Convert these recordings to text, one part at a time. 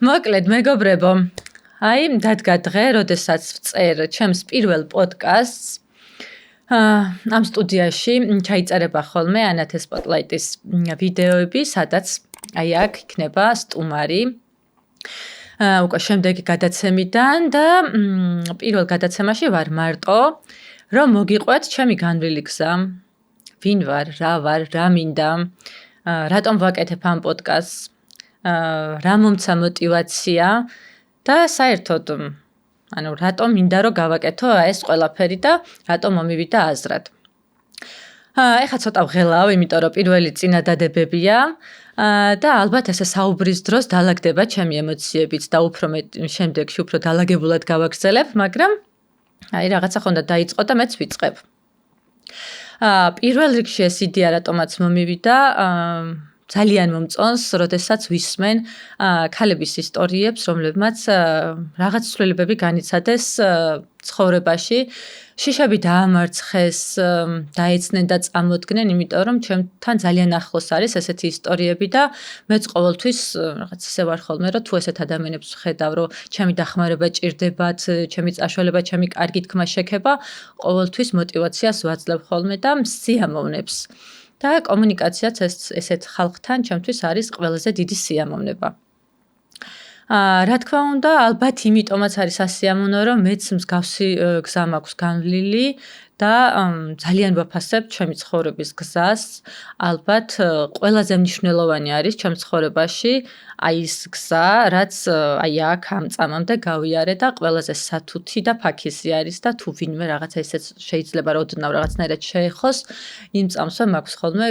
მოკლედ მეგობრებო, დადგა დღე, როდესაც ვწერ ჩემს პირველ პოდკასტს. ამ სტუდიაში ჩაიწერება ხოლმე ანათე სპოტლაიტის ვიდეოები, სადაც აქ იქნება სტუმარი. უკვე შემდეგი გადაცემიდან და პირველ გადაცემაში ვარ მარტო, რომ მოგიყვეთ ჩემი განვლილი გზა. ვინ ვარ, რა მინდა, რატომ ვაკეთებ ამ პოდკასტს, რა მომცა мотиваცია და საერთოდ რატომ მინდა რომ გავაკეთო ეს ყველაფერი და რატომ მომივიდა აზრად. ეხლა ცოტა ვღელავ, იმიტომ რომ პირველი წინადადებებია და ალბათ ესე საუბრის დროს დაალაგდება ჩემი ემოციებიც და უფრო შემდეგში უფრო დაალაგებულად გავაგრძელებ, მაგრამ რაღაცა ხონდა დაიწყო და მეც ვიწყებ. პირველ რიგში ეს იდეა რატომაც მომივიდა, ძალიან მომწონს, როდესაც ვისმენ ქალების ისტორიებს, რომლებმაც რაღაც ცვლილებები განიცადეს ცხოვრებაში, შიშები დაამარცხეს, დაეცნენ და წამოდგნენ, იმიტომ რომ ჩემთან ძალიან ახლოს არის ესეთი ისტორიები და მეც ყოველთვის რაღაც ისე ვარ ხოლმე, რომ თუ ესეთ ადამიანებს ვხედავ, რომ ჩემი დახმარება ჭირდებათ, ჩემი წაშველება, ჩემი კარგი თქმა შექება, ყოველთვის мотиваციას ვაძლევ ხოლმე და სიამოვნებს. და კომუნიკაციაც ესეთ ხალხთან ჩემთვის არის ყველაზე დიდი სიამოვნება. რა თქმა უნდა, ალბათ იმიტომაც არის სასიამოვნო, რომ მეც მსგავსი გზა მაქვს განვლილი და ძალიან ვაფასებ ჩემი ცხოვრების გზას. ალბათ ყველაზე მნიშვნელოვანი არის ჩემ ცხოვრებაში ის გზა, რაც აქ ამ წამამდე გავიარე და ყველაზე სათუთი და ფაქიზი არის და თუ ვინმე რაღაცა ისეთ შეიძლება რომ ოდნავ რაღაცნაირად შეეხოს, იმ წამსვე მაქვს ხოლმე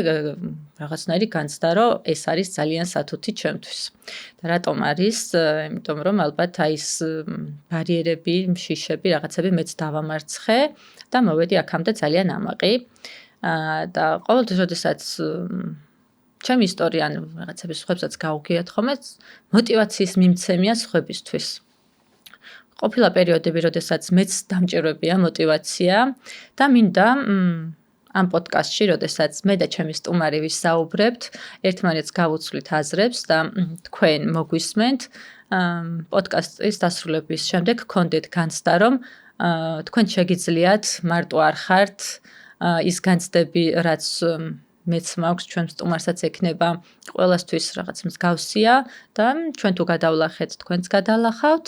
რაღაცნაირი განცდა, რომ ეს არის ძალიან სათუთი ჩემთვის. და რატომ არის? იმიტომ რომ ალბათ ის ბარიერები, შიშები, რაღაცები მეც დავამარცხე და მოვედი აქამდე ძალიან ამაყი. და ყოველთვის როდესაც ჩემი ისტორია ან რაღაცების სხვებსაც გავუგიათ ხოლმე, мотиваციის მიმცემია სხვებისთვის. ყოფილა პერიოდები, როდესაც მეც დამჭირვებია мотиваცია და მინდა ამ პოდკასტში, როდესაც მე და ჩემი სტუმარი ვისაუბრებთ, ერთმანეთს გავუცვლით აზრებს და თქვენ მოგვისმენთ, პოდკასტის დასრულების შემდეგ გქონდეთ განცდა, რომ თქვენ შეგიძლიათ მარტო არ ხართ ის განცდები, რაც მეც მაქვს, ჩვენ სტუმარსაც ექნება ყველასთვის რაღაც მსგავსია და ჩვენ თუ გადავლახეთ, თქვენც გადალახავთ,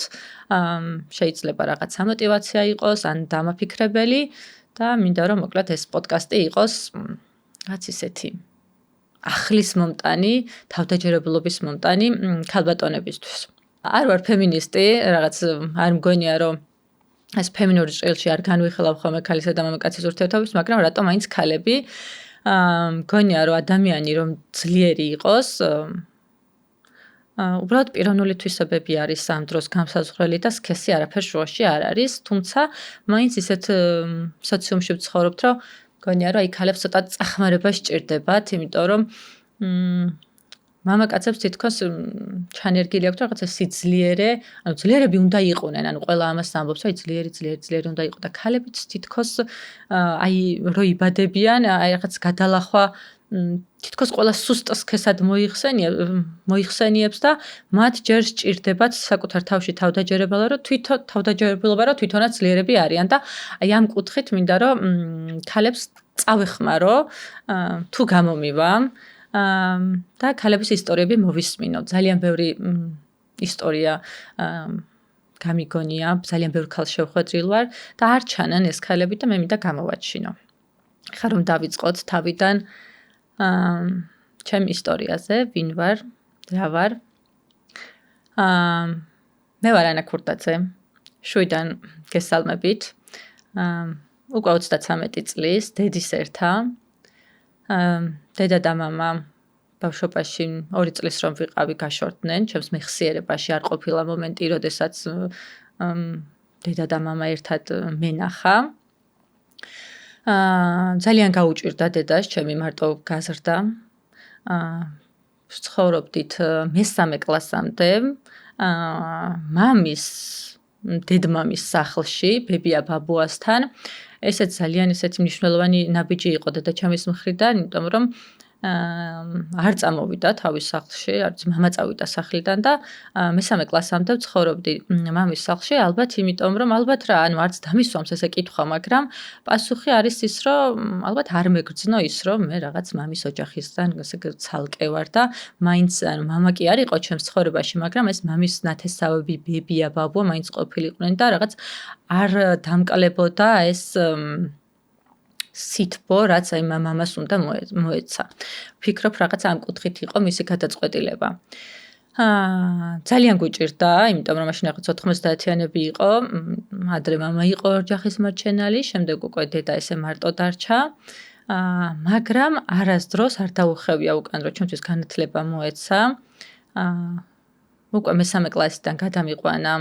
შეიძლება რაღაცა мотиваცია იყოს ან დამაფიქრებელი და მინდა რომ მოკლედ ეს პოდკასტი იყოს რაც ისეთი ახლის მომტანი, თავდაჯერებულობის მომტანი ქალბატონებისთვის. არ ვარ ფემინისტი, რაღაც არ მგონია რომ ეს ფემინური ჭრილში არ განვიხილავ ხოლმე ქალისა და მამაკაცის ურთიერთობის, მაგრამ რატომ მაინც ქალები მგონია რომ ადამიანი რომ ძლიერი იყოს, უბრალოდ პიროვნული თვისებები არის ამ დროს განსაზღვრელი და სქესი არაფერ შუაში არ არის, თუმცა მაინც ისეთ სოციუმში ვცხოვრობთ, რომ მგონია რომ ქალებს ცოტა წახმარება სჭირდებათ, იმიტომ რომ მამაკაცებს თითქოს ჩანერგილი აქვთ რაღაცა სიძლიერე, ანუ ძლიერები უნდა იყვნენ, ანუ ყველა ამას ამბობს, რომ ძლიერი უნდა იყო და ქალებიც თითქოს რო იბადებიან, რაღაც გადალახვა თითქოს ყველა სუსტ სქესად მოიხსენიებს და მათ ჯერ სჭირდებათ საკუთარ თავში თავდაჯერებულა, რომ თვითონაც ძლიერები არიან და ამ კუთხით მინდა რომ ქალებს წავეხმარო, თუ გამომივა და ქალების ისტორიები მოვისმინო. ძალიან ბევრი ისტორია გამიგონია, ძალიან ბევრ ქალს შევხვედრილ ვარ და არ ჩანან ეს ქალები და მე მინდა გამოვაჩინო. ხა რომ დავიწყოთ თავიდან ჩემ ისტორიაზე, ვინ ვარ, რა ვარ. მე ვარ ანა ქურდაძე, შუიდან გესალმებით. უკვე 33 წლის, დედის ერთა. დედა და მამა ბავშვობაში 2 წლის რომ ვიყავი გაშორდნენ, ჩემს მეხსიერებაში არ ყოფილა მომენტი, როდესაც დედა და მამა ერთად მენახა. ძალიან გაუჭირდა დედას, ჩემი მარტო გაზრდა. ვცხოვრობდით მესამე კლასამდე, მამის, დედმამის სახლში, ბებია ბაბუასთან. ესეც ძალიან ესეთი მნიშვნელოვანი ნაბიჯი იყო დედაჩემის მხრიდან, იმიტომ რომ არ წამოვიდა თავის სახლში, არც მამა წავიდა სახლიდან და მესამე კლასამდე ვცხოვრობდი მამის სახლში, ალბათ იმიტომ რომ ალბათ რა, ანუ არც დამისვამს ესე კითხვა, მაგრამ პასუხი არის ის, რომ ალბათ არ მეგრძნო ის, რომ მე რაღაც მამის ოჯახისგან ესე ცალკე ვარ და მაინც ანუ მამა კი არ იყო ჩემს ცხოვრებაში, მაგრამ ეს მამის ნათესავები, ბებია, ბაბუა მაინც ყოფილიყვნენ და რაღაც არ დამკლებოდა ეს სითბო, რაც აი მამას უნდა მოეცა. ვფიქრობ, რაღაც ამ კუთხით იყო მისი გადაწყვეტილება. ძალიან გვიჭირდა, იმიტომ რომ მაშინ რაღაც 90-იანები იყო, ადრე მამა იყო ოჯახის მარჩენალი, შემდეგ უკვე დედა ესე მარტო დარჩა. მაგრამ არასდროს არ დაუხევია უკან, რომ ჩემთვის განათლება მოეცა. უკვე მესამე კლასიდან გადამიყვანა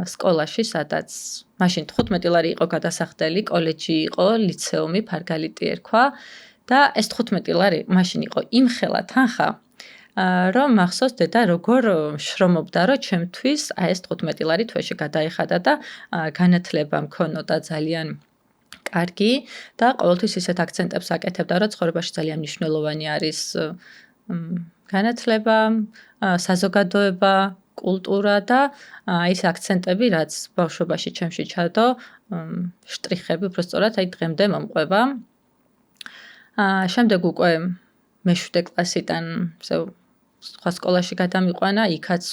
სკოლაში, სადაც მაშინ 15 ლარი იყო გადასახდელი, კოლეჯი იყო, ლიცეუმი, ფარგალიტი ერქვა და ეს 15 ლარი მაშინ იყო იმხელა თანხა, რომ მახსოვს დედა როგორ შრომობდა, რომ ჩემთვის აი ეს 15 ლარი თვეში გადაეხადა და განათლება მქონოდა ძალიან კარგი და ყოველთვის ისეთ აქცენტებს აკეთებდა, რომ ცხოვრებაში ძალიან მნიშვნელოვანი არის განათლება, საზოგადოება, კულტურა და ის აქცენტები, რაც ბავშვობაში ჩემში ჩადო, შტრიხები უბრალოდ აი დღემდე მომყვება. შემდეგ უკვე მე-7 კლასიდან სხვა სკოლაში გადამიყვანა, იქაც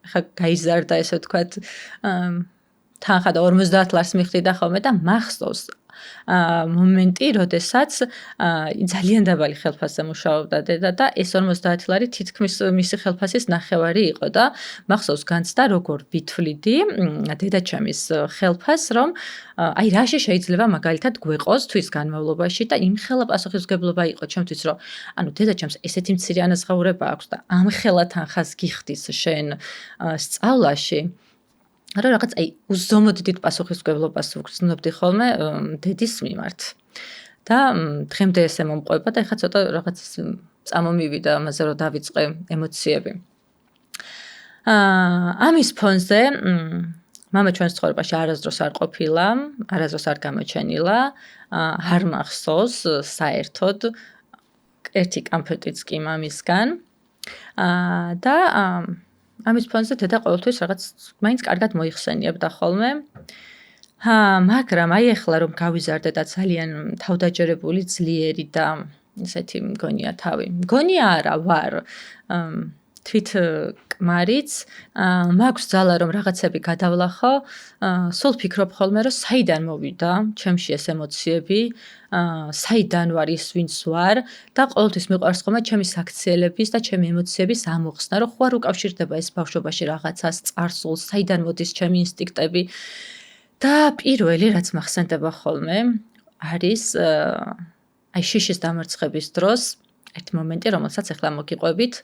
ხა გაიზარდა ესე ვთქვათ, თანხა და 50 ლარს მიხდიდა ხოლმე და მახსოვს მომენტი, როდესაც ძალიან დაბალი ხელფასზე მუშაობდა დედა და ეს 50 ლარი თითქმის მისი ხელფასის ნახევარი იყო და მახსოვს განცდა როგორ ვითვლიდი დედაჩემის ხელფასს, რომ აი რაში შეიძლება მაგალითად გვეყოს თვის განმავლობაში და იმხელა პასუხისმგებლობა იყო ჩემთვის, რომ ანუ დედაჩემს ესეთი მცირე ანაზღაურება აქვს და ამხელა თანხას გიხდის შენ სწავლაში. რა რაღაც აი უზომოდ დიდ პასუხისმგებლობას ვგრძნობდი ხოლმე დედის მიმართ. და დღემდე ესე მომყვება და ეხლა ცოტა რაღაც წამომივიდა ამაზე რომ დავიწყე ემოციები. ამის ფონზე მამა ჩვენს ცხოვრებაში არასდროს არ ყოფილა, არასდროს არ გამოჩენილა, არ მახსოვს საერთოდ ერთი კამფეტიც კი მამისგან. და ამის ფონზე დედა ყოველთვის რაღაც მაინც კარგად მოიხსენიებდა ხოლმე. მაგრამ აი ახლა რომ გავიზარდე და ძალიან თავდაჯერებული, ძლიერი და ესეთი მგონია თავი. მგონია არა ვარ. თვით კმარიც, მაქვს ძალა რომ რაღაცები გადავლახო, სულ ფიქრობ ხოლმე რომ საიდან მოვიდა ჩემში ეს ემოციები, საიდან ვარ ის ვინც ვარ და ყოველთვის მიყვარს ხოლმე ჩემი საქციელების და ჩემი ემოციების ამოხსნა, რომ ხო არ უკავშირდება ეს ბავშვობაში რაღაცას, წარსულს, საიდან მოდის ჩემი ინსტინქტები. და პირველი რაც მახსენდება ხოლმე არის აი შიშის დამარცხების დროს ერთი მომენტი, რომელსაც ახლა მოგიყვებით.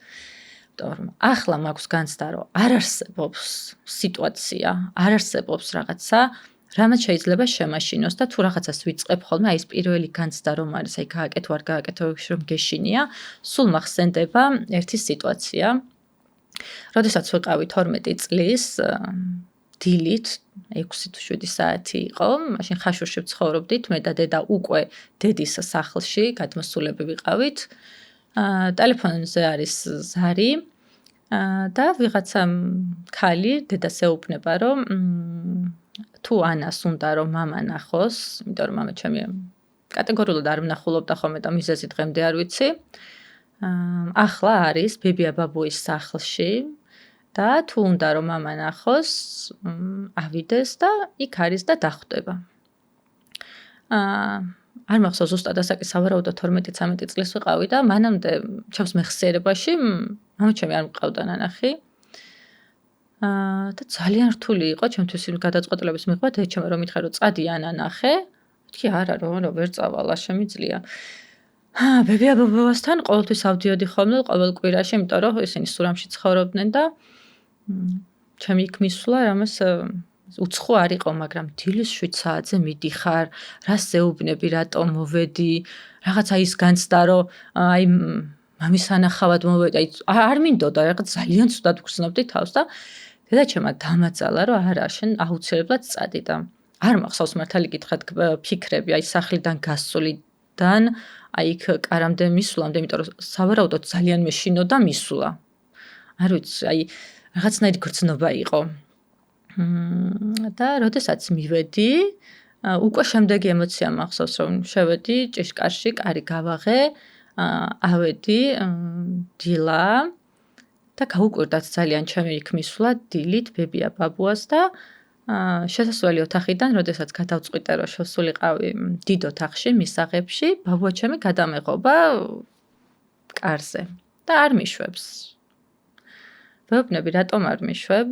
ახლა მაქვს განცდა, რომ არ არსებობს სიტუაცია, არ არსებობს რაღაცა, რამაც შეიძლება შემაშინოს და თუ რაღაცას ვიწყებ ხოლმე, აი ეს პირველი განცდა რომ არის, აი გააკეთო, არ გააკეთო, რომ გეშინია, სულ მახსენდება ერთი სიტუაცია. როდესაც ვიყავი 12 წლის, დილით 6 თუ 7 საათი იყო, მაშინ ხაშურში ვცხოვრობდით, მე და დედა უკვე დედის სახლში, გადმოსულები ვიყავით. ტელეფონზე არის ზარი და ვიღაცა ქალი დედას ეუბნება, რომ თუ ანას უნდა რომ მამა ნახოს, იმიტომ რომ მამა ჩემი კატეგორიულად არ მნახულობდა ხოლმე და მიზეზი დღემდე არ ვიცი. ახლა არის ბებია ბაბუის სახლში და თუ უნდა რომ მამა ნახოს, ავიდეს და იქ არის და დახვდება. არ მახსოვს ზუსტად ასაკი სავარაუდო 12-13 წლის ვიყავი და მანამდე ჩემს მეხსიერებაში მამა ჩემი არ მყავდა ნანახი. და ძალიან რთული იყო ჩემთვის იმ გადაწყვეტილების მიღება, დედაჩემ რომ მითხრა რომ წადი ანა ნახე. მეთქი არა რომ ვერ წავალ, შემიძლია. ბებია ბაბუასთან ყოველთვის ავდიოდი ხოლმე ყოველ კვირაში, იმიტომ რომ ისინი სურამში ცხოვრობდნენ და ჩემი იქ მისვლა რამეს უცხო არ იყო, მაგრამ დილის 7 საათზე მიდიხარ, რას ეუბნები, რატომ მოვედი, რაღაცა ის განცდა, რომ აი მამის ანახავად მოვედი, აი არ მინდოდა, რაღაც ძალიან ცუდად ვგრძნობდი თავს და დედაჩემა დამაძალა, რომ არა, შენ აუცილებლად წადი და არ მახსოვს მართალი გითხრათ ფიქრები, აი სახლიდან გასულიდან აი იქ კარამდე მისულამდე, იმიტომ რომ სავარაუდოდ ძალიან მეშინო და მისულა. არ ვიცი, აი რაღაცნაირი გრძნობა იყო. და როდესაც მივედი, უკვე შემდეგი ემოცია მახსოვს, რომ შევედი ჭიშკარში, კარი გავაღე, ავედი დილა და გაუკვირდათ ძალიან ჩემი იქ მისვლა დილით ბებია ბაბუას და შესასვლელი ოთახიდან, როდესაც გადავწყვიტე, რომ შევსულიყავი დიდ ოთახში, მისაღებში, ბაბუა ჩემი გადამეღობა კარზე და არ მიშვებს. ვეუბნები, რატომ არ მიშვებ?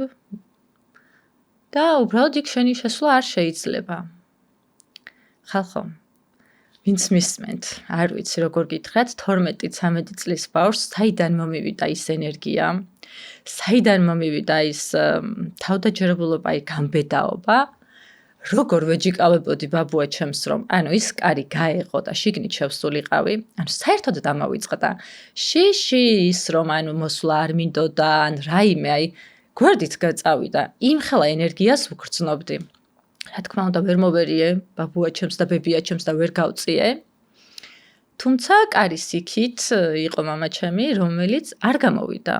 და უბრალოდ იქ შენი შესვლა არ შეიძლება. ხალხო, ვინც მისმენთ, არ ვიცი როგორ გითხრათ, 12-13 წლის ბავშვს საიდან მომივიდა ის ენერგია, საიდან მომივიდა ის თავდაჯერებულობა, გამბედაობა, როგორ ვეჯიკავებოდი ბაბუა ჩემს, რომ ანუ ის კარი გაეღო და შიგნით შევსულიყავი, ანუ საერთოდ დამავიწყდა. შიში ის რომ ანუ მოსვლა არ მინდოდა, ან რაიმე, აი გვერდით გაწავიდა, იმხელა ენერგიას ვგრძნობდი. რა თქმა უნდა ვერ მოვერიე ბაბუა ჩემს და ბებია ჩემს და ვერ გავწიე. თუმცა კარის იქით იყო მამა ჩემი, რომელიც არ გამოვიდა.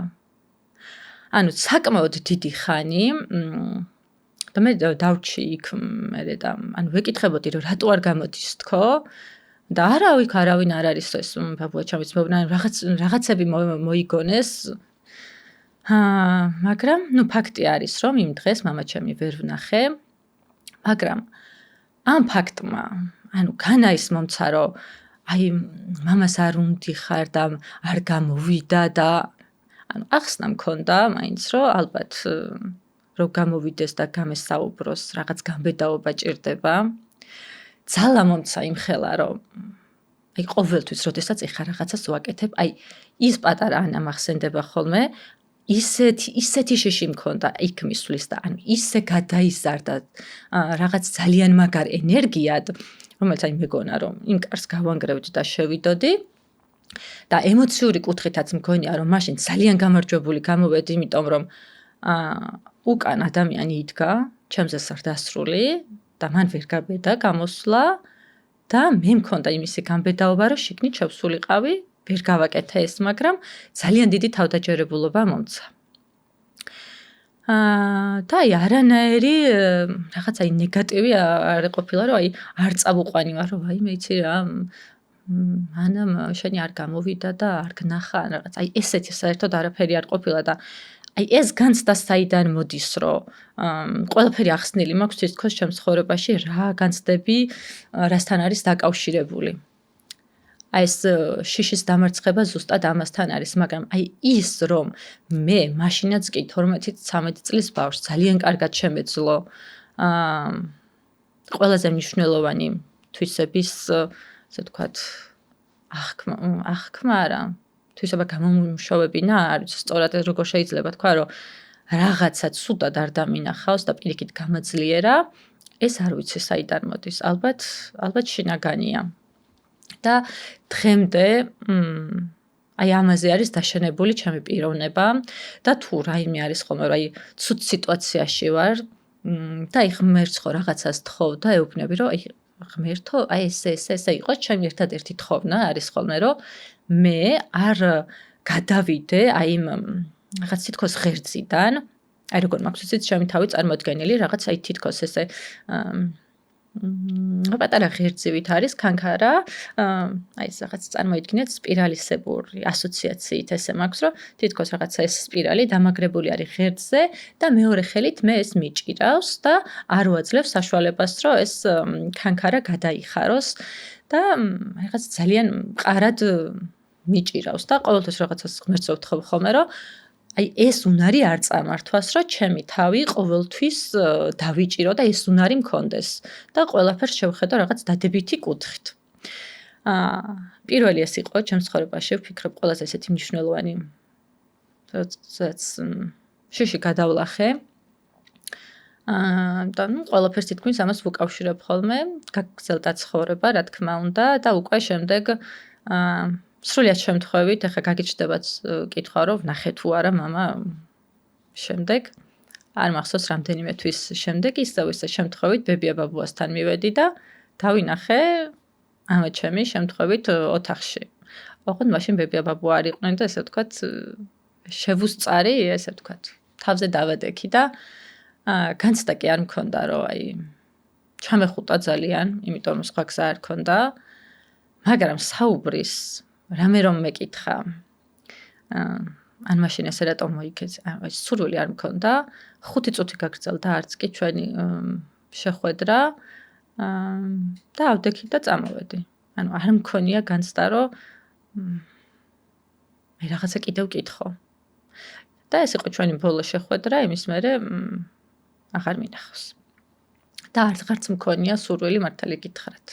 ანუ საკმაოდ დიდი ხანი და მე დავრჩი იქ მერე და ანუ ვეკითხებოდი რომ რატო არ გამოდის თქო და არავინ არ არის ეს ბაბუა ჩემის მოვნა რაღაცები მოიგონეს. მაგრამ ნუ ფაქტი არის რომ იმ დღეს მამა ჩემი ვერ ვნახე. მაგრამ ამ ფაქტმა ანუ განაის მომცა რომ აი მამას არ უნდიხარ და არ გამოვიდა და ანუ ახსნა მქონდა მაინც რომ ალბათ რომ გამოვიდეს და გამესაუბროს რაღაც გამბედაობა ჭირდება. ძალა მომცა იმხელა რომ აი ყოველთვის როდესაც ეხა რაღაცას ვაკეთებ, აი ის პატარა ანა მახსენდება ხოლმე ისეთი შეში მქონდა იქ მისვლის და ანუ ისე გადაიზარდა რაღაც ძალიან მაგარ ენერგიად, რომელიც აი მეგონა რომ იმ კარს გავანგრევდი და შევიდოდი და ემოციური კუთხითაც მგონია რომ მაშინ ძალიან გამარჯვებული გამოვედი, იმიტომ რომ უკან ადამიანი იდგა ჩემზე სარდასრული და მან ვერ გაბედა გამოსვლა და მე მქონდა იმისი გამბედაობა რომ შიგნით შევსულიყავი, ვერ გავაკეთე ეს, მაგრამ ძალიან დიდი თავდაჯერებულობა მომცა. და აი არანაირი რაღაც აი ნეგატივი არ ყოფილა, რომ აი არ წავუყვანივარ, რომ აი მე იცი რა მანამ შენი არ გამოვიდა და არ გნახა რაღაც აი ესეთი საერთოდ არაფერი არ ყოფილა და აი ეს განცდა საიდან მოდის, რომ ყველაფერი ახსნილი მაქვს თითქოს ჩემს ცხოვრებაში რა განცდები რასთან არის დაკავშირებული. აი ეს შიშის დამარცხება ზუსტად ამასთან არის, მაგრამ აი ის რომ მე მაშინაც კი 12-13 წლის ბავშვს ძალიან კარგად შემეძლო ყველაზე მნიშვნელოვანი თვისების, ასე ვთქვათ, აღქმა არა, თვისება გამომუშავებინა, არ ვიცი სწორად როგორ შეიძლება თქვა, რომ რაღაცა ცუდად არ დამინახავს და პირიქით გამოძლიერა, ეს არ ვიცი საიდან მოდის, ალბათ შინაგანია. და დღემდე აი ამაზე არის დაშენებული ჩემი პიროვნება და თუ რაიმე არის ხოლმე, რომ აი ცუდ სიტუაციაში ვარ და აი ღმერთს ხო რაღაცას თხოვ და ეუბნები, რომ აი ღმერთო, აი ესე იყოს ჩემი ერთადერთი თხოვნა არის ხოლმე, რომ მე არ გადავიდე აი იმ რაღაც თითქოს ღერძიდან, აი როგორ მაქვს იცით ჩემი თავი წარმოდგენილი, რაღაც აი თითქოს ესე პატარა ღერძივით არის კანკარა, აი ეს რაღაც წარმოიდგინეთ სპირალისებური ასოციაციით ესე მაქვს, რომ თითქოს რაღაცა ეს სპირალი დამაგრებული არის ღერძზე და მეორე ხელით მე ეს მიჭირავს და არ ვაძლევს საშუალებას, რომ ეს კანკარა გადაიხაროს და რაღაც ძალიან მყარად მიჭირავს და ყოველთვის რაღაცას ღმერთს ვთხოვ ხოლმე, რომ აი ეს უნარი არ წარმართვას, რომ ჩემი თავი ყოველთვის დავიჭირო და ეს უნარი მქონდეს და ყველაფერს შევხედო რაღაც დადებითი კუთხით. პირველი ეს იყო ჩემს ცხოვრებაში, ვფიქრობ ყველაზე ესეთი მნიშვნელოვანი, როდესაც შიში გადავლახე. და ნუ ყველაფერს თითქმის ამას ვუკავშირებ ხოლმე, გაგრძელდა ცხოვრება, რა თქმა უნდა, და უკვე შემდეგ სრულიად შემთხვევით, ახლა გაგიჩნდებათ კითხვა, რომ ვნახე თუ არა მამა შემდეგ. არ მახსოვს რამდენიმე თვის შემდეგ, ისე შემთხვევით ბებია ბაბუასთან მივედი და დავინახე ამა ჩემი შემთხვევით ოთახში. ოღონდ მაშინ ბებია-ბაბუ არ იყვნენ და ესე ვთქვათ შევუსწარი, ესე ვთქვათ, თავზე დავადექი და განცდა კი არ მქონდა, რომ აი ჩამეხუტა ძალიან, იმიტომ რომ სხვა გზა არ ქონდა. მაგრამ საუბრის რამე რომ მეკითხა. ან მაშინ ესე რატომ მოიქეცი? აი სურვილი არ მქონდა. 5 წუთი გაგრძელდა არც კი ჩვენი შეხვედრა. და ავდექი და წამოვედი. ანუ არ მქონია განცდა, რომ მე რაღაცა კიდევ ვკითხო. და ეს იყო ჩვენი ბოლო შეხვედრა, იმის მერე აღარ მინახავს. და არც მქონია სურვილი მართალი გითხრათ.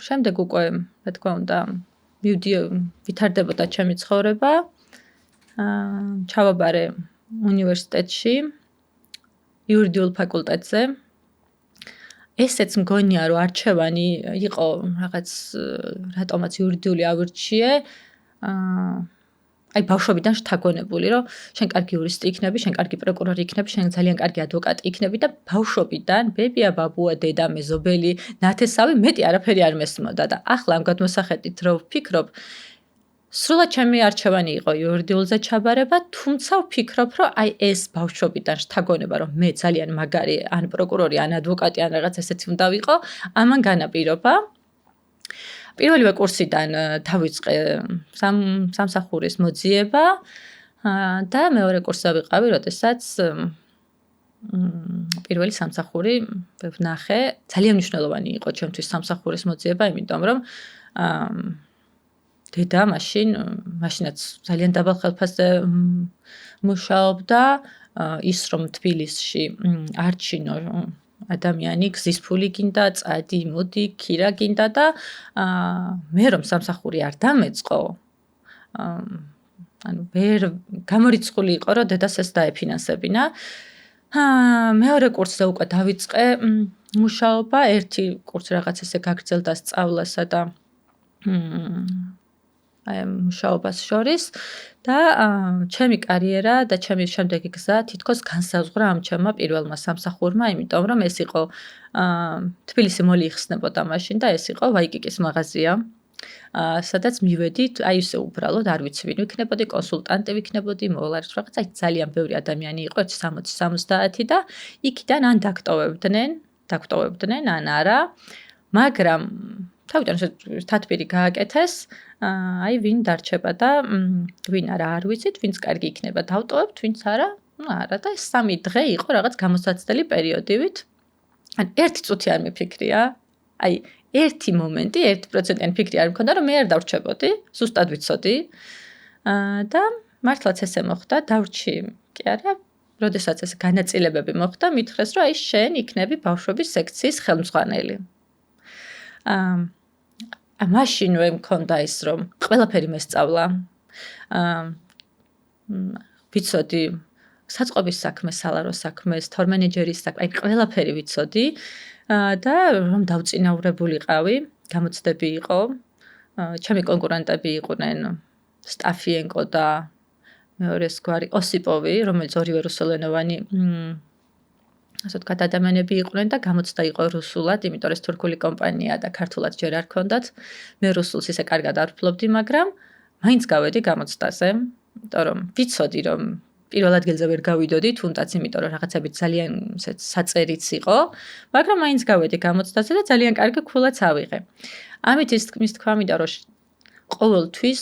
შემდეგ უკვე, რა თქმა უნდა, ვითარდებოდა ჩემი ცხოვრება. ჩავაბარე უნივერსიტეტში, იურიდიულ ფაკულტეტზე. ესეც მგონია, რომ არჩევანი იყო რაღაც რატომაც იურიდიული ავირჩიე. აი ბავშვობიდან შთაგონებული, რომ შენ კარგი იურისტი იქნები, შენ კარგი პროკურორი იქნები, შენ ძალიან კარგი ადვოკატი იქნები და ბავშვობიდან ბებია, ბაბუა, დედა, მეზობელი, ნათესავი მეტი არაფერი არ მესმოდა და ახლა ამ გადმოსახედით რო ვფიქრობ, სრულად ჩემი არჩევანი იყო იურიდიულზე ჩაბარება, თუმცა ვფიქრობ, რომ აი ეს ბავშვობიდან შთაგონება, რომ მე ძალიან მაგარი ან პროკურორი, ან ადვოკატი, ან რაღაც ესეთი უნდა ვიყო, ამან განაპირობა. პირველივე კურსიდან დავიწყე სამსახურის მოძიება და მეორე კურსზე ვიყავი, როდესაც პირველი სამსახური ვნახე. ძალიან მნიშვნელოვანი იყო ჩემთვის სამსახურის მოძიება, იმიტომ რომ დედა მაშინაც ძალიან დაბალ ხელფასზე მუშაობდა, ის რომ თბილისში არჩინო ადამიანი გზის ფული გინდა, წადი, მოდი, ქირა გინდა და მე რომ სამსახური არ დამეწყო, ანუ ვერ გამორიცხული იყო, რომ დედას ეს დაეფინანსებინა. მეორე კურსზე უკვე დავიწყე მუშაობა, ერთი კურსი რაღაც ესე გაგრძელდა სწავლასა და მუშაობას შორის და ჩემი კარიერა და ჩემი შემდეგი გზა თითქოს განსაზღვრა ამ ჩემმა პირველმა სამსახურმა, იმიტომ რომ ეს იყო თბილისი მოლი იხსნებოდა მაშინ და ეს იყო ვაიკიკის მაღაზია. სადაც მივედით, აი ისე უბრალოდ არ ვიცი ვინ ვიქნებოდი, კონსულტანტი ვიქნებოდი, მოვალარეთ რაღაც, აი ძალიან ბევრი ადამიანი იყო, 60-70 და იქიდან ან დაგვტოვებდნენ, ან არა, მაგრამ თავიდან თათბირი გააკეთეს, აი ვინ დარჩება და ვინ არ ვიცით, ვინც კარგი იქნება დავტოვებთ, ვინც არა, არა და ეს 3 დღე იყო რაღაც გამოსაცდელი პერიოდივით. ან 1 წუთი არ მიფიქრია, აი ერთი მომენტი, 1%-იანი ფიქრი არ მქონდა, რომ მე არ დავრჩებოდი, ზუსტად ვიცოდი. და მართლაც ესე მოხდა, დავრჩი კი არა, როდესაც ეს განაწილებები მოხდა, მითხრეს, რომ აი შენ იქნები ბავშვების სექციის ხელმძღვანელი. მაშინვე მქონდა ის, რომ ყველაფერი მესწავლა. ვიცოდი საწყობის საქმეს, სალარო საქმეს, თორმენეჯერის საქმეს, აი ყველაფერი ვიცოდი. და რომ დავწინაურებულიყავი, გამოცდები იყო. ჩემი კონკურენტები იყვნენ სტაფიენკო და მეორეს გვარი ოსიპოვი, რომელიც ორივე რუსულენოვანი ასე ვთქვათ, ადამიანები იყვნენ და გამოცდა იყო რუსულად, იმიტომ რომ ეს თურქული კომპანია და ქართულად ჯერ არ ქონდათ. მე რუსულს ისე კარგად არ ვფლობდი, მაგრამ მაინც გავედი გამოცდაზე, იმიტომ რომ ვიცოდი, რომ პირველ ადგილზე ვერ გავიდოდი, თუნდაც იმიტომ რომ რაღაცები ძალიან საწერიც იყო, მაგრამ მაინც გავედი გამოცდაზე და ძალიან კარგი ქულაც ავიღე. ამით ის თქვა მინდა რომ ყოველთვის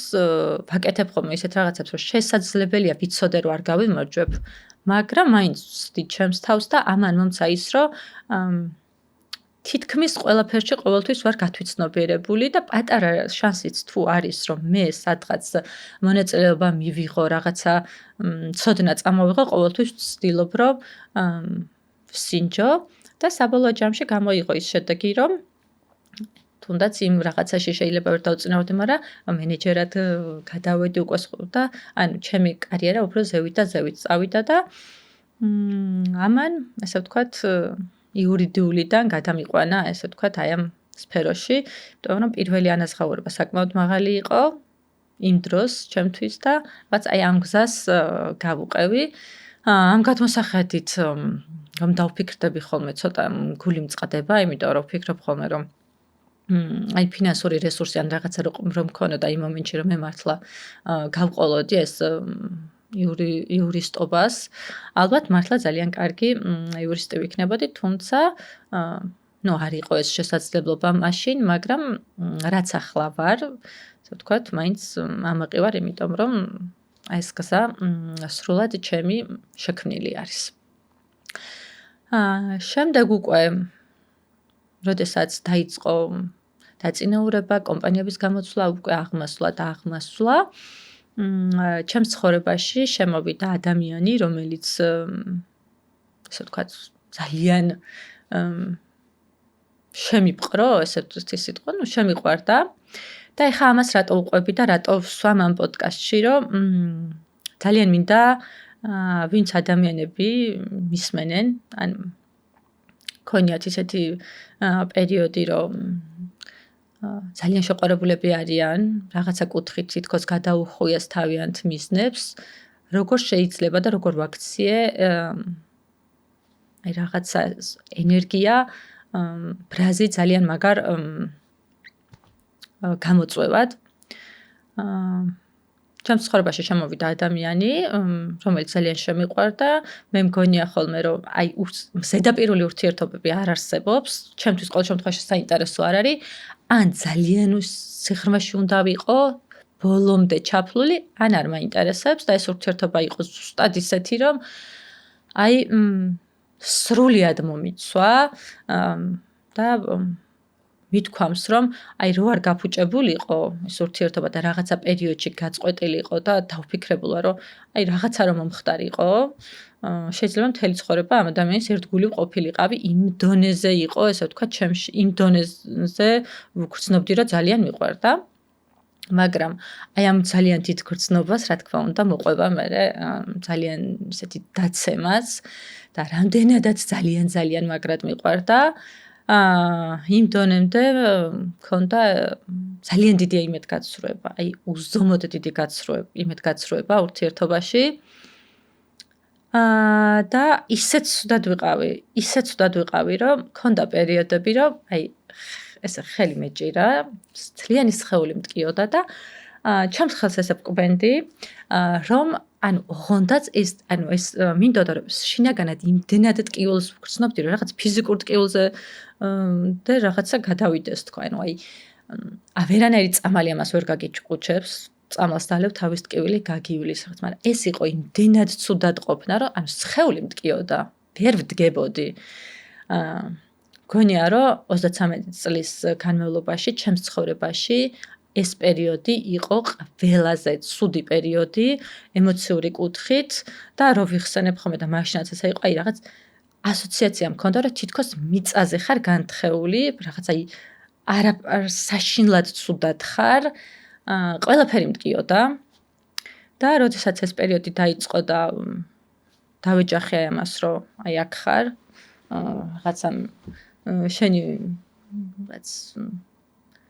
ვაკეთებ ხოლმე ისეთ რაღაცებს, რომ შესაძლებელია ვიცოდე რომ არ გავიმარჯვებ, მაგრამ მაინც ვცდი ჩემს თავს და ამან მომცა ის, რომ თითქმის ყველაფერში ყოველთვის ვარ გათვითცნობიერებული და პატარა შანსიც თუ არის, რომ მე სადღაც მონაწილეობა მივიღო, რაღაცა ცოდნა წამოვიღო, ყოველთვის ვცდილობ, რომ ვსინჯო და საბოლოო ჯამში გამოიღო ის შედეგი, რომ თუნდაც იმ რაღაცაში შეიძლება ვერ დავწინავრდე, მაგრამ მენეჯერად გადავედი უკვე და ანუ ჩემი კარიერა უფრო ზევით და ზევით წავიდა და ამან, ასე ვთქვათ, იურიდიულიდან გადამიყვანა, ესე ვთქვათ, აი ამ სფეროში, იმიტომ რომ პირველი ანაზღაურება საკმაოდ მაღალი იყო იმ დროს ჩემთვის და რაც აი ამ გზას გავუყევი. ამ გადმოსახედით რომ დავფიქრდები ხოლმე, ცოტა გული მწყდება, იმიტომ რომ ვფიქრობ ხოლმე, რომ აი ფინანსური რესურსი ან რაღაცა რომ მქონოდა იმ მომენტში რომ მე მართლა გავყოლოდი ეს იურისტობას, ალბათ მართლა ძალიან კარგი იურისტი ვიქნებოდი, თუმცა არ იყო ეს შესაძლებლობა მაშინ, მაგრამ რაც ახლა ვარ, ასე ვთქვათ, მაინც ამაყი ვარ, იმიტომ რომ აი ეს გზა სრულად ჩემი შექმნილი არის. შემდეგ უკვე როდესაც დაიწყო დაწინაურება, კომპანიების გამოცვლა, უკვე აღმასვლა, ჩემს ცხოვრებაში შემოვიდა ადამიანი, რომელიც ასე ვთქვათ, ძალიან შემიპყრო, ესე ვთქვი სიტყვა, შემიყვარდა. და ეხლა ამას რატო უყვები და რატო ვსვამ ამ პოდკასტში, რომ ძალიან მინდა ვინც ადამიანები მისმენენ, ან ქონიათ ისეთი პერიოდი, რომ ძალიან შეყვარებულები არიან, რაღაცა კუთხით თითქოს გადაუხვიეს თავიანთ მიზნებს, როგორ შეიძლება და როგორ ვაქციე აი რაღაცა ენერგია, ბრაზი ძალიან მაგარ გამოწვევად. ჩემს ცხოვრებაში შემოვიდა ადამიანი, რომელიც ძალიან შემიყვარდა, მე მგონია ხოლმე, რომ აი ზედაპირული ურთიერთობები არ არსებობს, ჩემთვის ყოველ შემთხვევაში საინტერესო არ არის, ან ძალიან სიღრმეში უნდა ვიყო, ბოლომდე ჩაფლული, ან არ მაინტერესებს და ეს ურთიერთობა იყოს ზუსტად ისეთი, რომ აი სრულად მომიცვა და მithქვამს, რომ აი რო არ გაფუჭებულიყო ეს ურთიერთობა და რაღაცა პერიოდში გაწყვეტილიყო და დავფიქრებულა, რომ აი რაღაცა რომ მომხდარიყო, შეიძლება მთელი ცხოვრება ამ ადამიანის ერთგული ყოფილიყავი, იმ დონეზე იყო, ესე ვთქვათ, ჩემში იმ დონეზე ვგრძნობდი, რომ ძალიან მიყვარდა. მაგრამ აი ამ ძალიან დიდ გრძნობას, რა თქმა უნდა, მოყვება მე ძალიან ისეთი დაცემაც და რამდენადაც ძალიან მაგრად მიყვარდა. იმ დონემდე მქონდა ძალიან დიდი იმედგაცრუება, აი უზომოდ დიდი იმედგაცრუება ურთიერთობაში. და ისეთ ცუდად ვიყავი, რომ მქონდა პერიოდები, რომ აი ესე ხელი მეჭირა, მთლიანი სხეული მტკიოდა და ჩემს ხელს ესე ვკვენდი, რომ ოღონდაც ეს მინდოდა რომ შინაგანად იმდენად ტკივილს ვგრძნობდი, რომ რაღაც ფიზიკურ ტკივილზე და რაღაცა გადავიდეს თქვა, აი ვერანაირი წამალი ამას ვერ გაგიჭყუჩებს, წამალს დალევ თავის ტკივილი გაგივლის, მაგრამ ეს იყო იმდენად ცუდად ყოფნა, რომ სხეული მტკიოდა, ვერ ვდგებოდი. გონია რომ 33 წლის განმავლობაში ჩემს ცხოვრებაში ეს პერიოდი იყო ყველაზე ცუდი პერიოდი ემოციური კუთხით და რო ვიხსენებ ხოლმე და მაშინაც ესა იყო, აი რაღაც ასოციაცია მქონდა, რომ თითქოს მიწაზე ხარ განთხეული, რაღაც აი საშინლად ცუდად ხარ, ყველაფერი მტკიოდა და როდესაც ეს პერიოდი დაიწყო და დავეჯახე ამას, რომ აი აქ ხარ, რაღაცა შენი რაც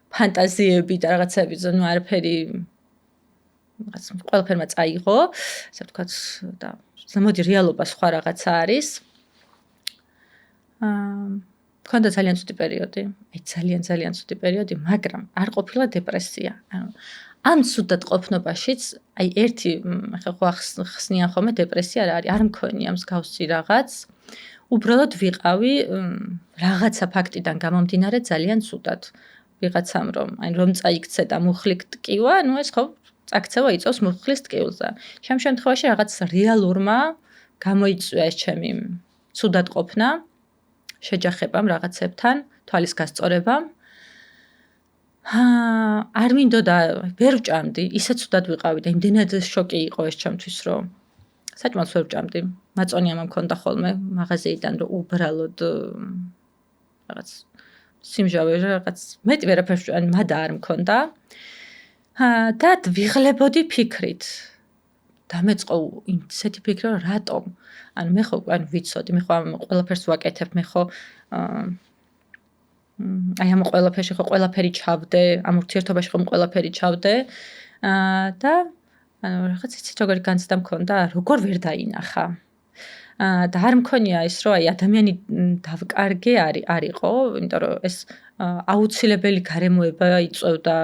ფანტაზიები და რაღაცები, არაფერი რაღაც ყველაფერმა წაიღო, ასე ვთქვათ, და მოდი რეალობა სხვა რაღაცა არის. მქონდა ძალიან ცუდი პერიოდი, ძალიან ცუდი პერიოდი, მაგრამ არ ყოფილა დეპრესია. ამ ცუდად ყოფნობაშიც, აი ერთი ახლა ხსნიან ხოლმე დეპრესია რა არის, არ მქონია მსგავსი რაღაც. უბრალოდ ვიყავი რაღაცა ფაქტიდან გამომდინარე ძალიან ცუდად. ვიღაცამ რომ წაიქცე და მუხლი ტკივა, ეს ხო წაქცევა იწვევს მუხლის ტკივილზე. ჩემ შემთხვევაში რაღაც რეალურმა გამოიწვია ეს ჩემი ცუდად ყოფნა, შეჯახებამ რაღაცებთან, თვალის გასწორებამ. არ მინდოდა, ვერ ვჭამდი, ისე ცუდად ვიყავი და იმდენად შოკი იყო ეს ჩემთვის, რომ საჭმელს ვერ ვჭამდი. მაწონია მქონდა ხოლმე მაღაზიიდან, რომ უბრალოდ რაღაც სიმჟავე რაღაც მეტი ვერაფერს მადა არ მქონდა. და ვიღლებოდი ფიქრით. დამეწყო ისეთი ფიქრი, რომ რატომ? მე ხო ვიცოდი, მე ხო ამ ყველაფერს ვაკეთებ, მე ხო აი ამ ყველაფერში ხო ყველაფერი ჩავდე, ამ ურთიერთობაში ხო ყველაფერი ჩავდე. და რაღაც იცით როგორი განცდა მქონდა, როგორ ვერ დაინახა. და არ მქონია ის რომ აი ადამიანი დავკარგე არ იყო, იმიტომ რომ ეს აუცილებელი გარემოება იწევდა,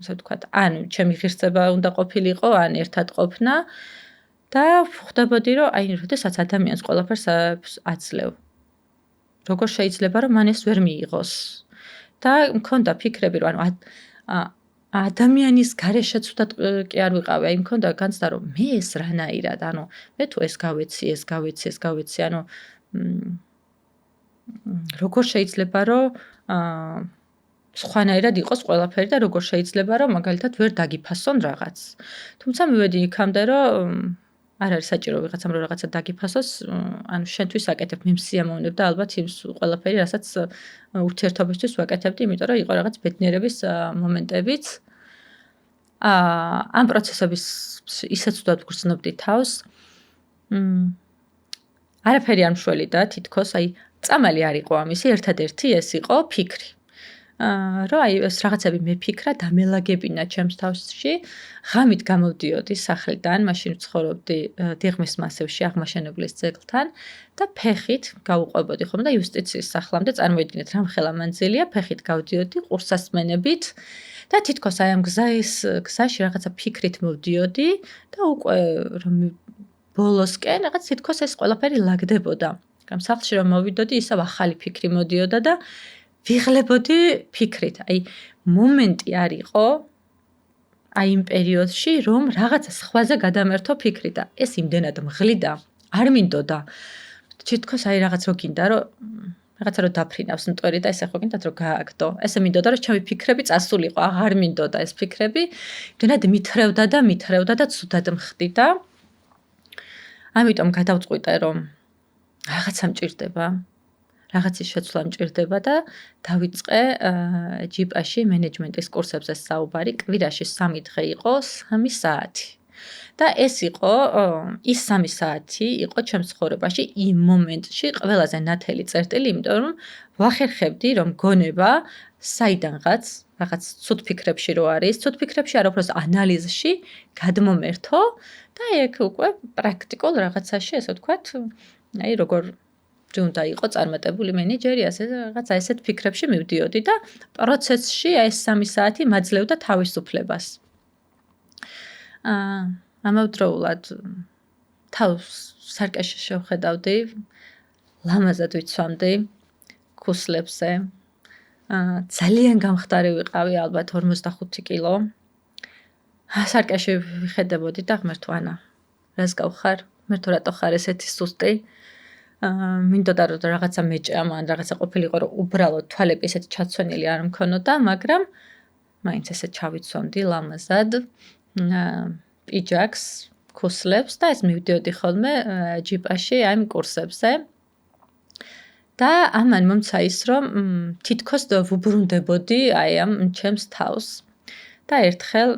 ასე ვთქვათ, ან ჩემი ღირსება უნდა ყოფილიყო, ან ერთად ყოფნა და ხვდებოდი რომ აი როდესაც ადამიანს ყველაფერს აძლევ. როგორ შეიძლება რომ მან ეს ვერ მიიღოს? და მქონდა ფიქრები რომ ადამიანის გარეშეც უდად კი არ ვიყავი, აი მქონდა განცდა რომ მე ეს რანაირად, მე თუ ეს გავეცი, როგორ შეიძლება რომ სხვანაირად იყოს ყველაფერი და როგორ შეიძლება რომ მაგალითად ვერ დაგიფასონ რაღაც. თუმცა მივედი იქამდე რომ არ არის საჭირო ვიღაცამ რომ რაღაცა დაგიფასოს, შენთვის აკეთებ, მე მსიამოვნებ და ალბათ იმ ყველაფერი, რასაც ურთიერთობისთვის ვაკეთებდი, იმიტომ რომ იყო რაღაც ბედნიერების მომენტებიც. ამ პროცესების ისეც უდად ვგრძნობდი თავს. არაფერი არ მშველი და თითქოს აი წამალი არ იყო ამისი, ერთადერთი ეს იყო ფიქრი. რომ აი ეს რაღაცები მეფიქრა, დამელაგებინა ჩემს თავში, ღამით გამოვდიოდი სახლიდან, მაშინ ვცხოვრობდი დიღმის მასივში, აღმაშენებლის ძეგლთან და ფეხით გავუყვებოდი ხომ და იუსტიციის სახლამდე, წარმოიდგინეთ რამხელა მანძილია, ფეხით გავდიოდი ყურსასმენებით და თითქოს აი ამ გზაში რაღაცა ფიქრით მოვდიოდი და უკვე რომ ბოლოსკენ რაღაც თითქოს ეს ყველაფერი ლაგდებოდა. მაგრამ სახლში რომ მოვიდოდი, ისევ ახალი ფიქრი მოდიოდა და ვიღლებოდი ფიქრით. აი მომენტი არ იყო აი იმ პერიოდში, რომ რაღაცა სხვაზე გადამერთო ფიქრი და ეს იმდენად მღლიდა, არ მინდოდა. თითქოს აი რაღაც რო გინდა, რომ რაღაცა რო დაფრინავს მტვერი და ესე ხო გინდათ რომ გააგდო. ესე მინდოდა რომ ჩემი ფიქრები წასულიყო, აღარ მინდოდა ეს ფიქრები. იმდენად მithრევდა და ცუდად მხდიდა. ამიტომ გადავწყვიტე რომ რაღაცა მჭირდება. რაღაცის შეცვლა მჭირდება და დავიწყე ჯიპაში მენეჯმენტის კურსებზე საუბარი. კვირაში 3 დღე იყო 3 საათი. და ეს იყო ის 3 საათი იყო ჩემს ცხოვრებაში იმ მომენტში ყველაზე ნათელი წერტილი, იმიტომ რომ ვახერხებდი რომ გონება საიდანღაც რაღაც ცუდ ფიქრებში რო არის, ცუდ ფიქრებში არ უფრო ანალიზში გადმომერთო და ეგ უკვე პრაქტიკულ რაღაცაში, ასე ვთქვათ, აი როგორ უნდა იყო წარმატებული მენეჯერი, ასე რაღაცა ესეთ ფიქრებში მივდიოდი და პროცესში აი ეს 3 საათი მაძლევდა თავისუფლებას. ამავდროულად თავს სარკეში შევხედავდი, ლამაზად ვიცვამდი ქუსლებზე. ძალიან გამხდარი ვიყავი, ალბათ 45 კილო. სარკეში ვიხედებოდი და ღმერთო ანა, რას გავხარ? ღმერთო რატო ხარ ესეთი სუსტი? მინდოდა რომ რაღაცა მეჭამ, ან რაღაცა ყოფილიყო რომ უბრალოდ თვალები ესეთ ჩაცვენილი არ მქონოდა, მაგრამ მაინც ესე ჩავიცვამდი ლამაზად პიჯაკს, ქუსლებს და ეს მივდიოდი ხოლმე ჯიპაში ამ კურსებზე. და ამან მომცა ის რომ თითქოს ვუბრუნდებოდი აი ამ ჩემს თავს. და ერთხელ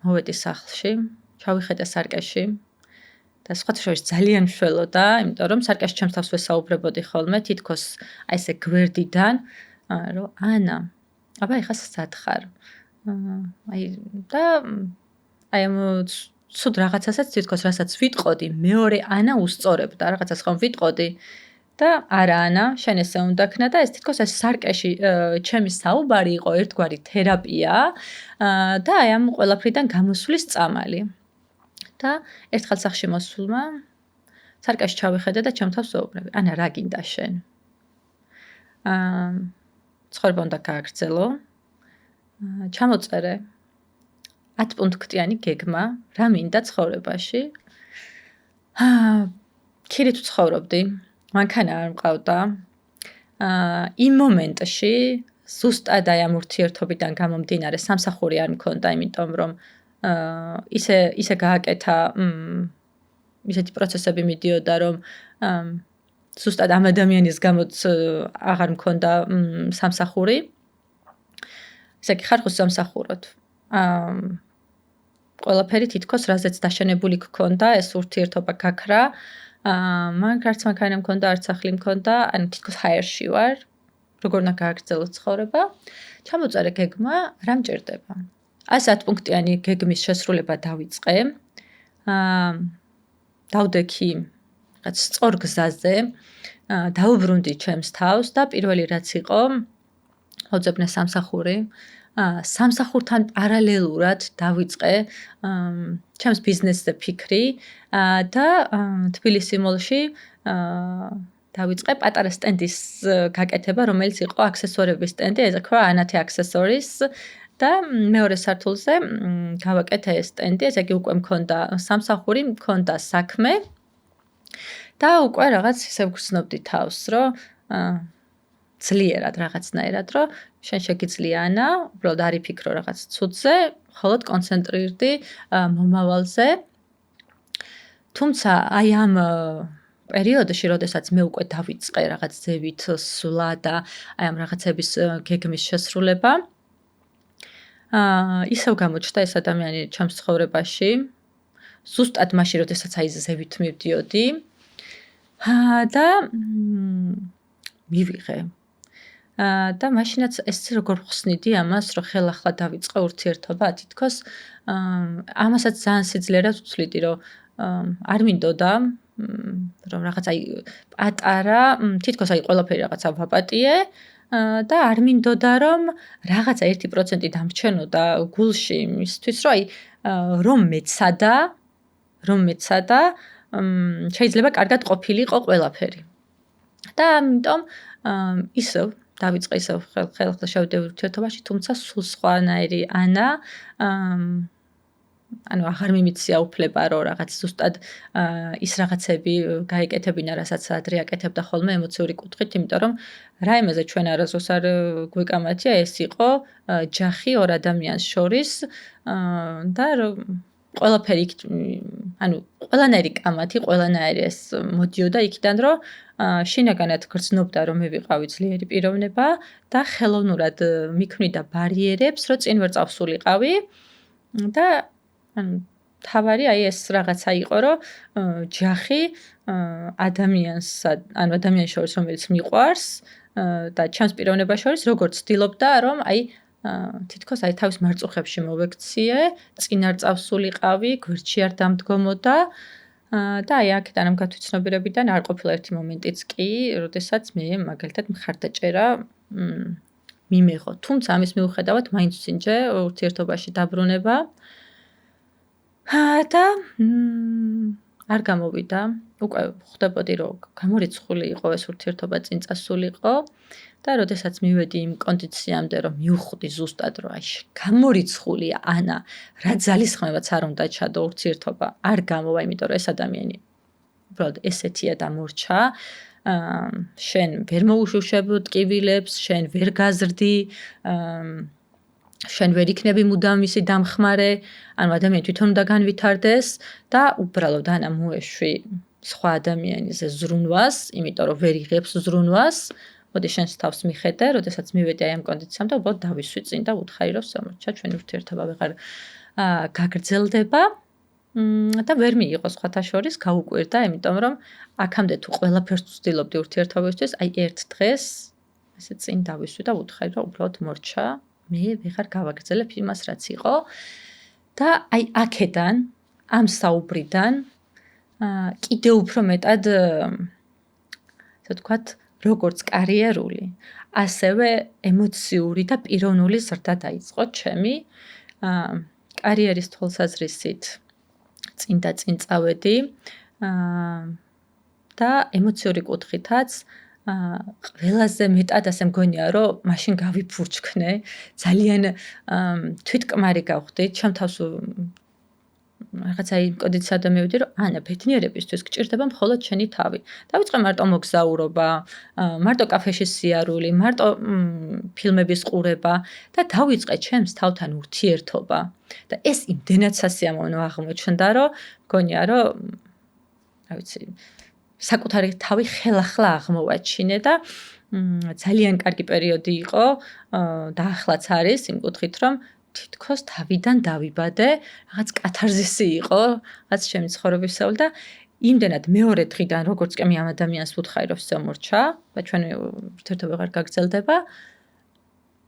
მოვედი სახლში, ჩავიხედე სარკეში. და სხვათა შორის ძალიან მშველოდა, იმიტომ რომ სარკეში ჩემს თავს ვესაუბრებოდი ხოლმე, თითქოს აი ესე გვერდიდან, რომ ანა, აბა ეხა სად ხარ? აი და აი ამ ცუდ რაღაცასაც თითქოს რასაც ვიტყოდი, მეორე ანა უსწორებდა, რაღაცას ხომ ვიტყოდი და არა ანა, შენ ესე უნდა ქნა და ეს თითქოს ეს სარკეში ჩემი საუბარი იყო ერთგვარი თერაპია და აი ამ ყველაფრიდან გამოსვლის წამალი. და ერთხელ სახლში მოსულმა სარკეში ჩავიხედე და ჩემ თავს ვეუბნები. ანა, რა გინდა შენ? ცხოვრება უნდა გააგრძელო. ჩამოწერე 10 პუნქტიანი გეგმა, რა მინდა ცხოვრებაში. ქირით ვცხოვრობდი, მანქანა არ მყავდა. იმ მომენტში ზუსტად აი ამ ურთიერთობიდან გამომდინარე სამსახური არ მქონდა, იმიტომ რომ ისე გააკეთა ისეთი პროცესები მიდიოდა, რომ ზუსტად ამ ადამიანის გამოც აღარ მქონდა სამსახური. ესე იგი ხარ ხო სამსახუროთ. ყველაფერი თითქოს რაზეც დაშენებული გქონდა, ეს ურთიერთობა გაქრა. მან არც მანქანა მქონდა, არც სახლი მქონდა, ანუ თითქოს ჰაერში ვარ. როგორ უნდა გააგრძელო ცხოვრება? ჩამოწერე გეგმა, რა მჭირდება. 10 პუნქტიანი გეგმის შესრულება დავიწყე. დავდექი რაღაც სწორ გზაზე დაუბრუნდი ჩემს თავს და პირველი რაც იყო მოძებნე სამსახური სამსახურთან პარალელურად დავიწყე ჩემს ბიზნესზე ფიქრი და თბილისი მოლში დავიწყე პატარა სტენდის გაკეთება, რომელიც იყო აქსესუარების სტენდი, ეს თქვა ანათი აქსესურის და მეორე სართულზე გავაკეთე ეს სტენდი, ესე იგი უკვე მქონდა სამსახური, მქონდა საქმე და უკვე რაღაც ისე ვგრძნობდი თავს, რომ ძლიერად რაღაცნაირად, რომ შენ შეგიძლია ანა, უბრალოდ არ იფიქრო რაღაც ცუდზე, მხოლოდ კონცენტრირდი მომავალზე. თუმცა აი ამ პერიოდში, როდესაც მე უკვე დავიწყე რაღაც ძევით სვლა და აი ამ რაღაცების გეგმის შესრულება, ისევ გამოჩნდა ეს ადამიანი ჩემს ცხოვრებაში, ზუსტად მაშინ, როდესაც აი ზევით მივდიოდი და მივიღე. და მაშინაც ეს როგორ ხსნიდი ამას, რომ ხელახლა დავიწყე ურთიერთობა, თითქოს ამასაც ძალიან სიძლიერად ვცვლიდი, რომ არ მინდოდა რომ რაღაც აი პატარა, თითქოს აი ყველაფერი რაღაცა ვაპატიე და არ მინდოდა რომ რაღაცა 1% დამრჩენოდა გულში იმისთვის, რომ აი რომ მეცადა, შეიძლება კარგად ყოფილიყო ყველაფერი. და ამიტომ ისევ დავიწყე ისევ ხელახლა შევდივარ ურთიერთობაში, თუმცა სულ სხვანაირი ანა ანუ აღარ მიმიცია უფლება რომ რაღაც ზუსტად ის რაღაცები გაეკეთებინა, რასაც ადრე აკეთებდა ხოლმე ემოციური კუთხით, იმიტომ რომ რაიმეზე ჩვენ არასდროს არ გვიკამათია, ეს იყო ჯახი ორ ადამიანს შორის და ყველაფერი ანუ ყველანაირი კამათი, ყველანაირი ეს მოდიოდა იქიდან, რომ შინაგანად გრძნობდა, რომ მე ვიყავი ძლიერი პიროვნება და ხელოვნურად მიქმნიდა ბარიერებს, რომ წინ ვერ წავსულიყავი და ანუ თავარი აი ეს რაღაცა იყო, რომ ჯახი ადამიანს შორის, რომელიც მიყვარს და ჩემს პიროვნებას შორის, როგორც ცდილობდა, რომ აი თითქოს აი თავის მარწუხებში მოვექციე, წინ არ წავსულიყავი, გვერდში არ დამდგომოდა და აი აქედან ამ გათვითცნობიერებიდან არ ყოფილა ერთი მომენტიც კი, როდესაც მე მაგალითად მხარდაჭერა მიმეღო. თუმცა ამის მიუხედავად მაინც ვსინჯე ურთიერთობაში დაბრუნება და არ გამოვიდა. უკვე ხვდებოდი, რომ გამორიცხული იყო ეს ურთიერთობა, წინ წასულიყო და როდესაც მივედი იმ კონდიციამდე, რომ მივხვდი ზუსტად, რომ აი გამორიცხულია ანა, რა ძალისხმევაც არ უნდა ჩადო ურთიერთობა, არ გამოვა, იმიტომ რომ ეს ადამიანი უბრალოდ ესეთია და მორჩა. შენ ვერ მოუშუშებ ტკივილებს, შენ ვერ გაზრდი, შენ ვერ იქნები მუდამ მისი დამხმარე, ანუ ადამიანი თვითონ უნდა განვითარდეს და უბრალოდ ანა მოეშვი სხვა ადამიანზე ზრუნვას, იმიტომ რომ ვერ იღებს ზრუნვას. მოდი შენს თავს მიხედე, როდესაც მივედი აი ამ კონდიციამდე, უბრალოდ დავისვი წინ და ვუთხარი, რომ სამორჩა ჩვენი ურთიერთობა ვეღარ გაგრძელდება და ვერ მიიღო სხვათა შორის, გაუკვირდა, იმიტომ რომ აქამდე თუ ყველაფერს ვცდილობდი ურთიერთობისთვის, აი ერთ დღეს ესე წინ დავისვი და ვუთხარი, რომ უბრალოდ მორჩა, მე ვეღარ გავაგრძელებ იმას, რაც იყო და აი აქედან, ამ საუბრიდან კიდევ უფრო მეტად ასე ვთქვათ, როგორც კარიერული, ასევე ემოციური და პიროვნული ზრდა დაიწყო ჩემი კარიერის თვალსაზრისით წინ და წინ წავედი და ემოციური კუთხითაც ყველაზე მეტად ასე მგონია, რომ მაშინ გავიფურჩქნე, ძალიან თვითკმარი გავხდი, ჩემ თავს რაღაცა იმ კონდიციამდე მივედი, რომ ანა ბედნიერებისთვის გჭირდება მხოლოდ შენი თავი. დავიწყე მარტო მოგზაურობა, მარტო კაფეში სიარული, მარტო ფილმების ყურება და დავიწყე ჩემს თავთან ურთიერთობა. და ეს იმდენად სასიამოვნო აღმოჩნდა, რომ მგონია, რომ რა ვიცი, საკუთარი თავი ხელახლა აღმოვაჩინე და ძალიან კარგი პერიოდი იყო და ახლაც არის იმ კუთხით, რომ თითქოს თავიდან დავიბადე, რაღაც კათარზისი იყო, რაც ჩემი ცხოვრებისეული და იმდენად მეორე დღიდან, როგორც კი ამ ადამიანს ვუთხარი, რომ შემორჩა და ჩვენი ურთიერთობა აღარ გაგრძელდება,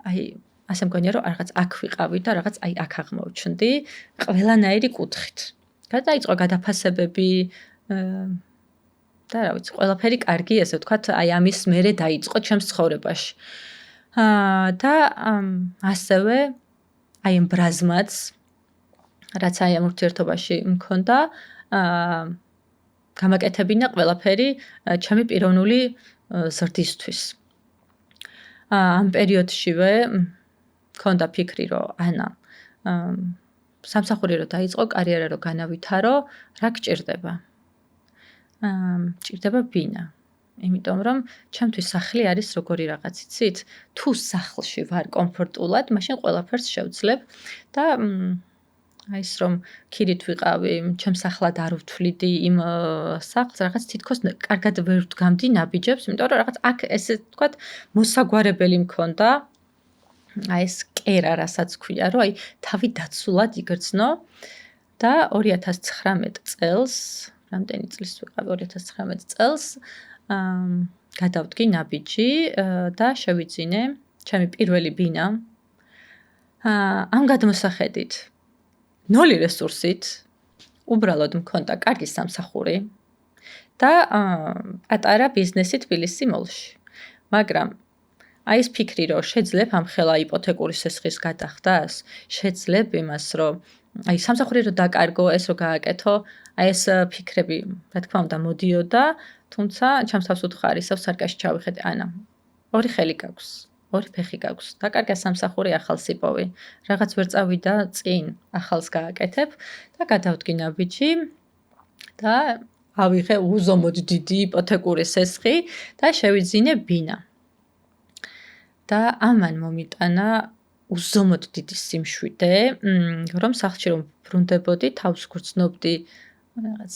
აი ასე მგონია, რომ რაღაც აქ ვიყავი და რაღაც აი აქ აღმოვჩნდი ყველანაირი კუთხით. გადაიწყო გადაფასებები, და რა ვიცი, ყველაფერი კარგი, ესე ვთქვათ, აი ამის მერე დაიწყო ჩემს ცხოვრებაში. და ასევე აი ამ ბრაზმაც, რაც აი ამ ურთიერთობაში მქონდა, გამაკეთებინა ყველაფერი ჩემი პიროვნული ზრდისთვის. ამ პერიოდშივე მქონდა ფიქრი, რომ ანა სამსახური რო დაიწყო, კარიერა რო განავითარო, რა გჭირდება? ჭირდება ბინა. იმიტომ რომ ჩემთვის სახლი არის როგორი რაღაც, იცით? თუ სახლში ვარ კომფორტულად, მაშინ ყველაფერს შევძლებ და აი ეს რომ ქირით ვიყავი, ჩემს სახლად არ ვთვლიდი იმ სახლს, რაღაც თითქოს კარგად ვერ ვდგამდი ნაბიჯებს, იმიტომ რომ რაღაც აქ ესე ვთქვათ, მოსაგვარებელი მქონდა. აი ეს კერა, რასაც ქვია, რომ აი თავი დაცულად იგრძნო და 2019 წელს, რამდენი წლის ვიყავი 2019 წელს, გადავდგი ნაბიჯი და შევიძინე ჩემი პირველი ბინა. ამ გადმოსახედით 0 რესურსით, უბრალოდ მქონდა კარგი სამსახური და პატარა ბიზნესი თბილისის მოლში. მაგრამ აი ეს ფიქრი, რომ შეძლებ ამ ხელა იპოთეკური სესხის გადახდას, შეძლებ იმას, რომ აი სამსახური რო დაკარგო, ეს რო გააკეთო, აი ეს ფიქრები, რა თქმა უნდა, მოდიოდა, თუმცა ჩემს თავს უთხარი, სარკაში ჩავიხედე, ანა, 2 ხელი გაქვს, 2 ფეხი გაქვს, დაკარგა სამსახური, ახალს იპოვი, რაღაც ვერ წავიდა წინ, ახალს გააკეთებ და გადავდგი ნაბიჯი და ავიღე უზომოდ დიდი იპოთეკური სესხი და შევიძინე ბინა. და ამან მომიტანა უზომოდ დიდი სიმშვიდე, რომ სახლში რომ ბრუნდებოდი, თავს გრძნობდი რაღაც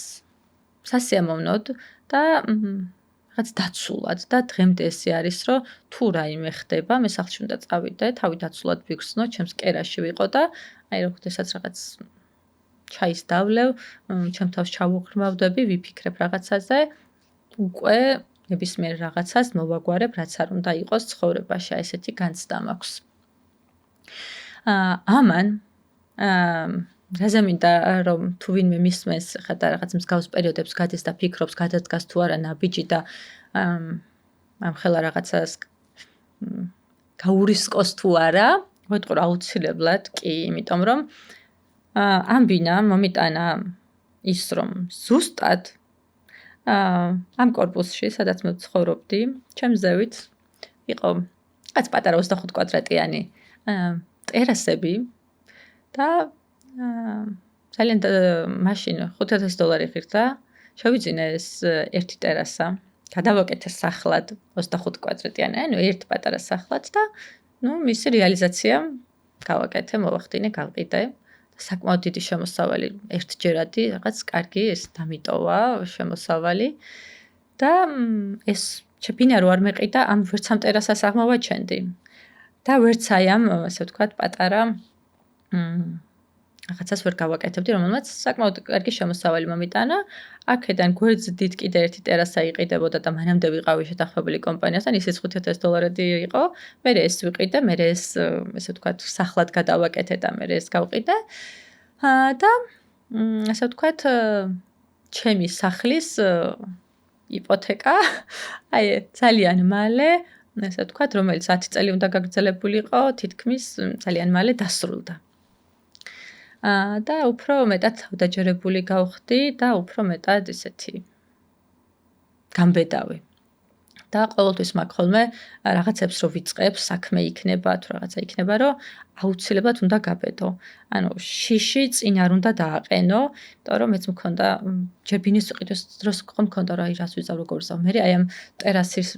სასიამოვნოდ და რაღაც დაცულად და დღემდე ესე არის, რომ თუ რაიმე ხდება, მე სახლში უნდა წავიდე, თავი დაცულად ვიგრძნო, ჩემს კერაში ვიყო და აი როდესაც რაღაც ჩაის დავლევ, ჩემ თავს ჩავუღრმავდები, ვიფიქრებ რაღაცაზე, უკვე ნებისმიერ რაღაცას მოვაგვარებ, რაც არ უნდა იყოს ცხოვრებაში, აი ესეთი განცდა მაქვს. ამან რაზე მინდა რომ თუ ვინმე მისმენს ხა და რაღაც მსგავს პერიოდებს გადის და ფიქრობს, გადადგას თუ არა ნაბიჯი და ამ ხელა რაღაცას გაურისკოს თუ არა, ვეთყო აუცილებლად კი, იმიტომ რომ ამ ბინა მომიტანა ის რომ ზუსტად ამ კორპუსში, სადაც მე ვცხოვრობდი, ჩემს ზევით იყო რაც პატარა 25 კვადრატიანი ტერასები და ძალიან მაშინ $5,000 ღირდა, შევიძინე ეს ერთი ტერასა, გადავაკეთე სახლად 25 კვადრატიანი, ანუ ერთ პატარა სახლად და მისი რეალიზაცია გავაკეთე, მოვახდინე, გავყიდე. საკმაოდ დიდი შემოსავალი, ერთჯერადი, რაღაც კარგი ეს დამიტოვა შემოსავალი და ეს ბინა რო არ მეყიდა, ამ ვერც ამ ტერასას აღმოვაჩენდი. და ვერც აი ამ, ასე ვთქვათ, პატარა რაღაცას ვერ გავაკეთებდი, რომელმაც საკმაოდ კარგი შემოსავალი მომიტანა. აქედან გვერდით კიდე ერთი ტერასა იყიდებოდა და მანამდე ვიყავი შეთანხმებული კომპანიასთან, ისიც $5,000 იყო. მე ეს ვიყიდე, მე ეს, ასე ვთქვათ, სახლად გადავაკეთე და მე ეს გავყიდე. და ასე ვთქვათ, ჩემი სახლის იპოთეკა, აი ძალიან მალე, ასე ვთქვათ, რომელიც 10 წელი უნდა გაგრძელებულიყო, თითქმის ძალიან მალე დასრულდა. და უფრო მეტად თავდაჯერებული გავხდი და უფრო მეტად ისეთი გამბედავი. და ყოველთვის მაქვს ხოლმე რაღაცებს რო ვიწყებ, საქმე იქნება, თუ რაღაცა იქნება, რომ აუცილებლად უნდა გაბედო. ანუ შიში წინ არ უნდა დააყენო, იმიტომ რომ მეც მქონდა ჯერ ბინის ყიდვის დროს მქონდა რა რას ვიზავ როგორ ვზავ. მე აი ამ ტერასის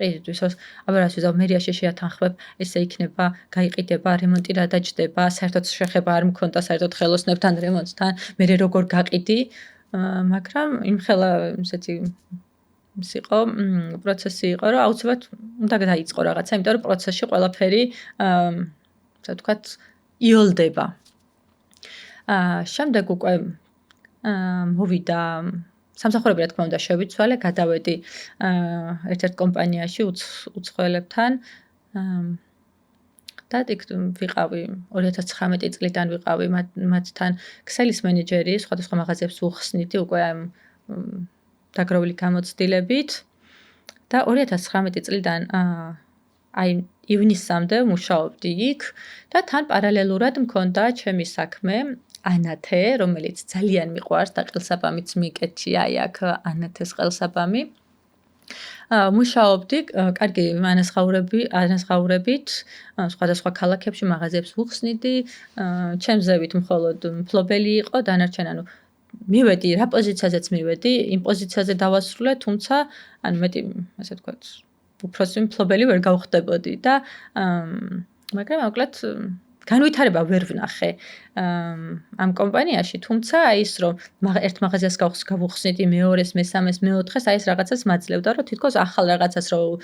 ყიდვისას, აბა რას ვიზავ, მერიაში შეათანხმებ, ესე იქნება, გაიყიდება, რემონტი რა დაჯდება, საერთოდ შეხება არ მქონდა საერთოდ ხელოსნებთან რემონტთან, მე როგორ გაყიდი, მაგრამ იმხელა ისეთი ის იყო, პროცესი იყო, რომ აუცილებლად უნდა დაიწყო რაღაცა, იმიტომ რომ პროცესში ყველაფერი, ასე ვთქვათ, იოლდება. შემდეგ უკვე მოვიდა სამსახურები, რა თქმა უნდა, შევიცვალე, გადავედი ერთ-ერთ კომპანიაში უცხოელებთან და იქ ვიყავი 2019 წლიდან ვიყავი მათთან ქსელის მენეჯერი, სხვადასხვა მაღაზიებს უხსნიდი უკვე დაგროვილი გამოცდილებით და 2019 წლიდან აი ივნისამდე მუშაობდი იქ და თან პარალელურად მქონდა ჩემი საქმე ანათე, რომელიც ძალიან მიყვარს და ყელსაბამიც მიკეთია აი აქ ანათეს ყელსაბამი. მუშაობდი კარგი ანაზღაურებით სხვადასხვა ქალაქებში მაღაზიებს ვუხსნიდი, ჩემს ზევით მხოლოდ მფლობელი იყო, დანარჩენ ანუ მივედი რა პოზიციაზეც მივედი, იმ პოზიციაზე დავასრულე, თუმცა ანუ მეტი ასე ვთქვათ, უფროსი მფლობელი ვერ გავხდებოდი და მაგრამ მოკლედ განვითარება ვერ ვნახე ამ კომპანიაში, თუმცა აი ის რომ ერთ მაღაზიას გავუხსნიდი, მეორეს, მესამეს, მეოთხეს, აი ეს რაღაცას მაძლევდა, რომ თითქოს ახალ რაღაცას რომ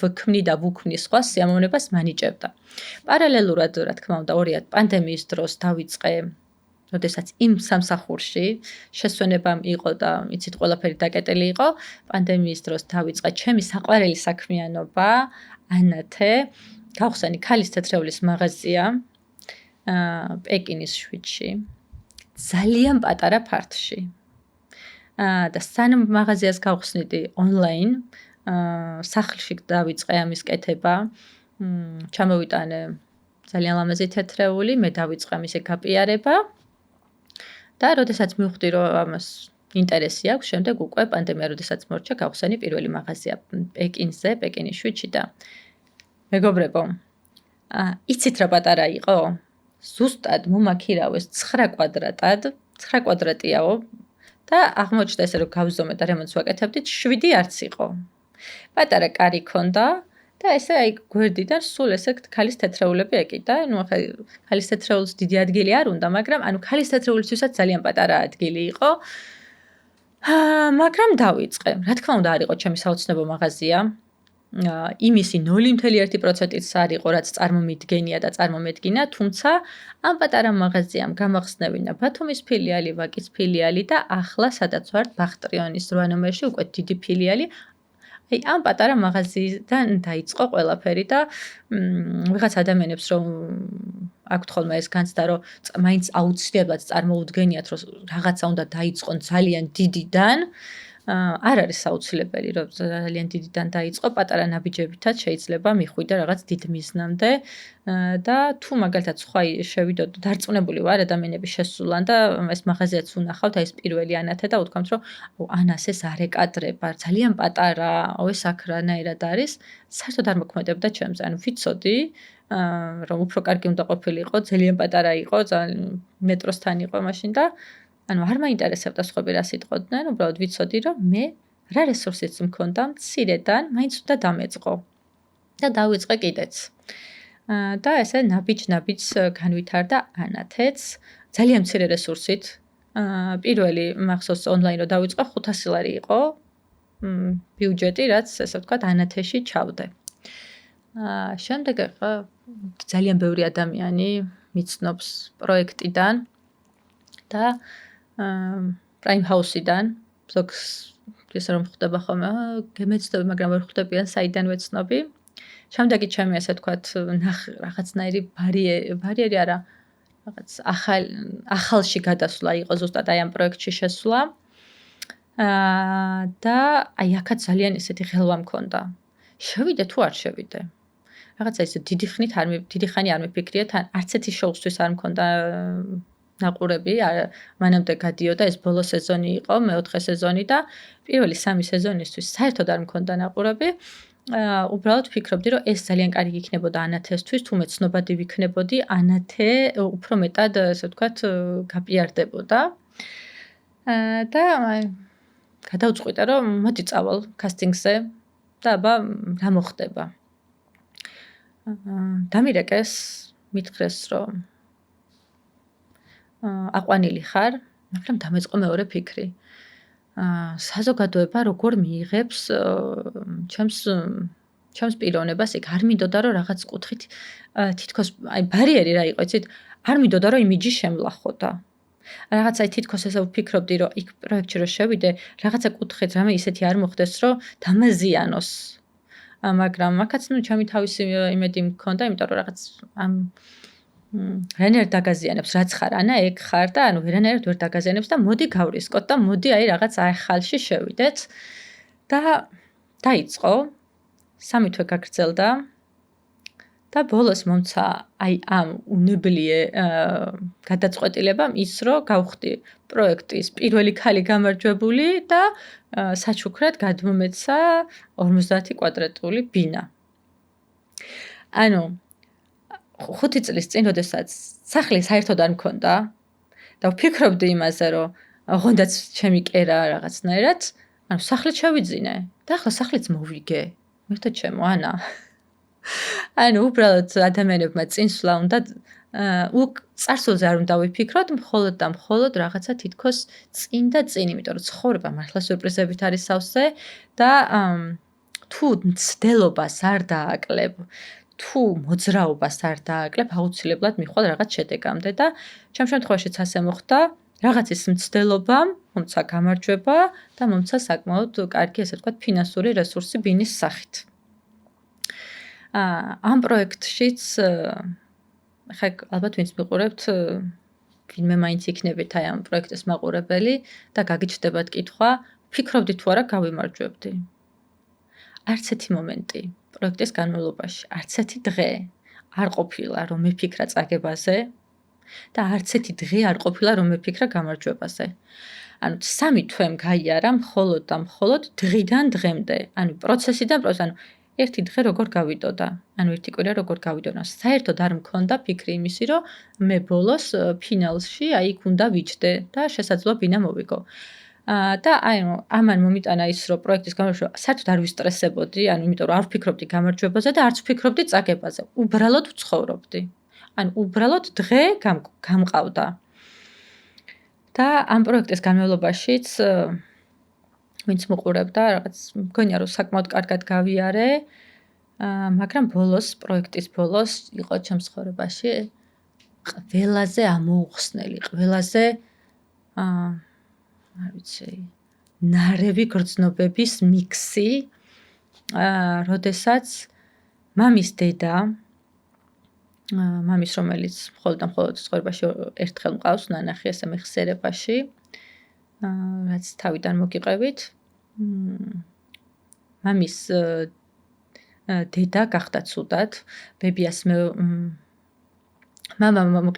ვქმნი და ვუქმნი სხვა სიამოვნებას მანიჭებდა. პარალელურად, რა თქმა უნდა, პანდემიის დროს დავიწყე როდესაც იმ სამსახურში შესვენება იყო და იცით ყველაფერი დაკეტილი იყო, პანდემიის დროს დავიწყე ჩემი საყვარელი საქმიანობა, ანათე, გავხსენი ქალის თეთრეულის მაღაზია პეკინის 7-ში, ძალიან პატარა ფართში. და სანამ მაღაზიას გავხსნიდი ონლაინ, სახლში დავიწყე ამის კეთება, ჩამოვიტანე ძალიან ლამაზი თეთრეული, მე დავიწყე ამის გაპიარება. და როდესაც მივხვდი რომ ამას ინტერესი აქვს, შემდეგ უკვე პანდემია როდესაც მორჩა, გავხსენი პირველი მაღაზია პეკინზე, პეკინის 7-ში და მეგობრებო, იცით რა პატარა იყო? ზუსტად მომაქირავეს 9 კვადრატად, 9 კვადრატიაო და აღმოჩნდა ესე რომ გავზომე და რემონტს ვაკეთებდით, 7 არც იყო. პატარა კარი ქონდა და ესე აი გვერდიდან სულ ესე ქალის თეთრეულები ეკიდა. ნუ ახლა ქალის თეთრეულს დიდი ადგილი არ უნდა, მაგრამ ანუ ქალის თეთრეულისთვისაც ძალიან პატარა ადგილი იყო. მაგრამ დავიწყე. რა თქმა უნდა არ იყო ჩემი საოცნებო მაღაზია. იმისი 0.1%-იც არ იყო, რაც წარმომიდგენია და წარმომედგინა, თუმცა ამ პატარა მაღაზიამ გამახსნევინა ბათუმის ფილიალი, ვაკის ფილიალი და ახლა სადაც ვართ ბახტრიონის 8 ნომერში უკვე დიდი ფილიალი. აი ამ პატარა მაღაზიიდან დაიწყო ყველაფერი და ვიღაც ადამიანებს რომ აქვთ ხოლმე ეს განცდა, რომ მაინც აუცილებლად წარმოუდგენიათ, რომ რაღაცა უნდა დაიწყონ ძალიან დიდიდან. არ არის საუცილებელი, რომ ძალიან დიდიდან დაიწყო, პატარა ნაბიჯებითაც შეიძლება მიხვიდე რაღაც დიდ მიზნამდე და თუ მაგალითად სხვა შევიდოთ, დარწმუნებული ვარ, ადამიანები შესულან და ეს მაღაზიაც უნახავთ, აი ეს პირველი ანათე და უთქვამთ, რომ ანას ეს არ ეკადრება, ძალიან პატარა, ეს აქ რანაირად არის, საერთოდ არ მოქმედებდა ჩემზე. ანუ ვიცოდი, რომ უფრო კარგი უნდა ყოფილიყო, ძალიან პატარა იყო, ძალიან მეტროსთან იყო მაშინ და ანუ არ მაინტერესებდა სხვები რა სიტყოდნენ, უბრალოდ ვიცოდი, რომ მე რა რესურსიც მქონდა, მცირედან მაინც უნდა დამეწყო. და დავიწყე კიდეც. და ესე ნაბიჯ-ნაბიჯს განვითარდა ანათეც, ძალიან მცირე რესურსით. პირველი მახსოვს ონლაინ რო დავიწყე 500 ლარი იყო ბიუჯეტი, რაც ესე ვთქვათ ანათეში ჩავდე. შემდეგ ახლა ძალიან ბევრი ადამიანი მიცნობს პროექტიდან და პრაიმ ჰაუსიდან ზოგს ისე რომ ხვდება ხოლმე, გემეცდები, მაგრამ ვერ ხვდებიან საიდან ვეცნობი. შემდეგი ჩემი ასე ვთქვათ, რაღაცნაირი ბარიერი არა, რაღაც ახალში გადასვლა იყო ზუსტად აი ამ პროექტში შესვლა. და აი აქაც ძალიან ისეთი ღელვა მქონდა. შევიდე თუ არ შევიდე. რაღაცა ისე დიდი ხანი არ მიფიქრია, თან არც ერთი შოუსთვის არ მქონდა ნაყურები, მანამდე გადიოდა ეს ბოლო სეზონი იყო, მეოთხე სეზონი და პირველი 3 სეზონისთვის საერთოდ არ მქონდა ნაყურები. უბრალოდ ფიქრობდი, რომ ეს ძალიან კარგი იქნებოდა ანათესთვის, თუ მე ცნობადი ვიქნებოდი, ანათე უფრო მეტად, ასე ვთქვათ, გაპიარდებოდა. და გადავწყვიტე, რომ მოდი წავალ კასტინგზე და აბა რა მოხდება. დამირეკეს, მითხრეს, რომ აყვანილი ხარ, მაგრამ დამეწყო მეორე ფიქრი. საზოგადოება როგორ მიიღებს ჩემს პიროვნებას, იქ არ მინდოდა რომ რაღაც კუთხით თითქოს აი ბარიერი რა იყო, იცით? არ მინდოდა რომ იმიჯი შემლახოდა. რაღაცა თითქოს ესე ვფიქრობდი, რომ იქ პროექტში რო შევიდე, რაღაცა კუთხით რამე ისეთი არ მოხდეს, რომ დამაზიანოს. მაგრამ მაგაც ნუ ჩემი თავისი იმედი მქონდა, იმიტომ რომ რაღაც ამ ვერანაირად დაგაზიანებს რაც ხარ, ანა ეგ ხარ და ანუ ვერანაირად ვერ დაგაზიანებს და მოდი გავრისკოთ და მოდი აი რაღაც ახალში შევიდეთ და დაიწყო 3 თვე გაგრძელდა და ბოლოს მომცა აი ამ უნებლიე გადაწყვეტილებამ ის რომ გავხდი პროექტის პირველი ქალი გამარჯვებული და საჩუქრად გადმომეცა 50 კვადრატული ბინა. ანუ 5 წლის წინ, როდესაც სახლი საერთოდ არ მქონდა და ვფიქრობდი იმაზე, რომ ოღონდაც ჩემი კერა რაღაცნაირად, ანუ სახლით შევიძინე და ახლა სახლიც მოვიგე. მერტო ჩემო ანა. ანუ უბრალოდ ადამიანებმა წინსვლა უნდა წარსულზე არ უნდა ვიფიქროთ, მხოლოდ და მხოლოდ რაღაცა თითქოს წინ და წინ, იმიტომ რომ ცხოვრება მართლა სიურპრიზებით არის სავსე და თუ მცდელობას არ დააკლებ, თუ მოძრაობას არ დააკლებ, აუცილებლად მიხვალ რაღაც შედეგამდე და ჩემ შემთხვევაშიც ასე მოხდა, რაღაცის მცდელობამ მომცა გამარჯვება და მომცა საკმაოდ კარგი, ესე ვთქვათ, ფინანსური რესურსი ბინის სახით. ამ პროექტშიც ხა ალბათ ვინც მიყურებთ, ვინმე მაინც იქნებით აი ამ პროექტის მაყურებელი და გაგიჩნდებათ კითხვა, ფიქრობდი თუ არა გავიმარჯვებდი. არც ერთი მომენტი პროექტის განმავლობაში, არც ერთი დღე არ ყოფილა რომ მეფიქრა წაგებაზე და არც ერთი დღე არ ყოფილა რომ მეფიქრა გამარჯვებაზე. ანუ 3 თვემ გაიარა მხოლოდ და მხოლოდ დღიდან დღემდე. ანუ პროცესიდან ანუ ერთი დღე როგორ გავიდოდა, ანუ ერთი კვირა როგორ გავიდოდა. საერთოდ არ მქონდა ფიქრი იმისი, რომ მე ბოლოს ფინალში აი იქ უნდა ვიჯდე და შესაძლოა ბინა მოვიგო. და აი ამან მომიტანა ის, რომ პროექტის გამარჯვება საერთოდ არ ვისტრესებოდი, ანუ იმიტომ რომ არ ვფიქრობდი გამარჯვებაზე და არც ვფიქრობდი წაგებაზე. უბრალოდ ვცხოვრობდი. ანუ უბრალოდ დღე გამყავდა. და ამ პროექტის განმავლობაშიც ვინც მოყურებდა, რაღაც მგონია რომ საკმაოდ კარგად გავიარე, მაგრამ პროექტის ბოლოს იყო ჩემს ცხოვრებაში ყველაზე ამოუხსნელი, ყველაზე არ ვიცი, ნარევი გრძნობების მიქსი, როდესაც მამის დედა, მამის რომელიც მხოლოდ და მხოლოდ ცხოვრებაში ერთხელ მყავს, ნანახი ესე მეხსიერებაში, რაც თავიდან მოგიყევით, მამის დედა გახდა ცუდად, ბებიას მამა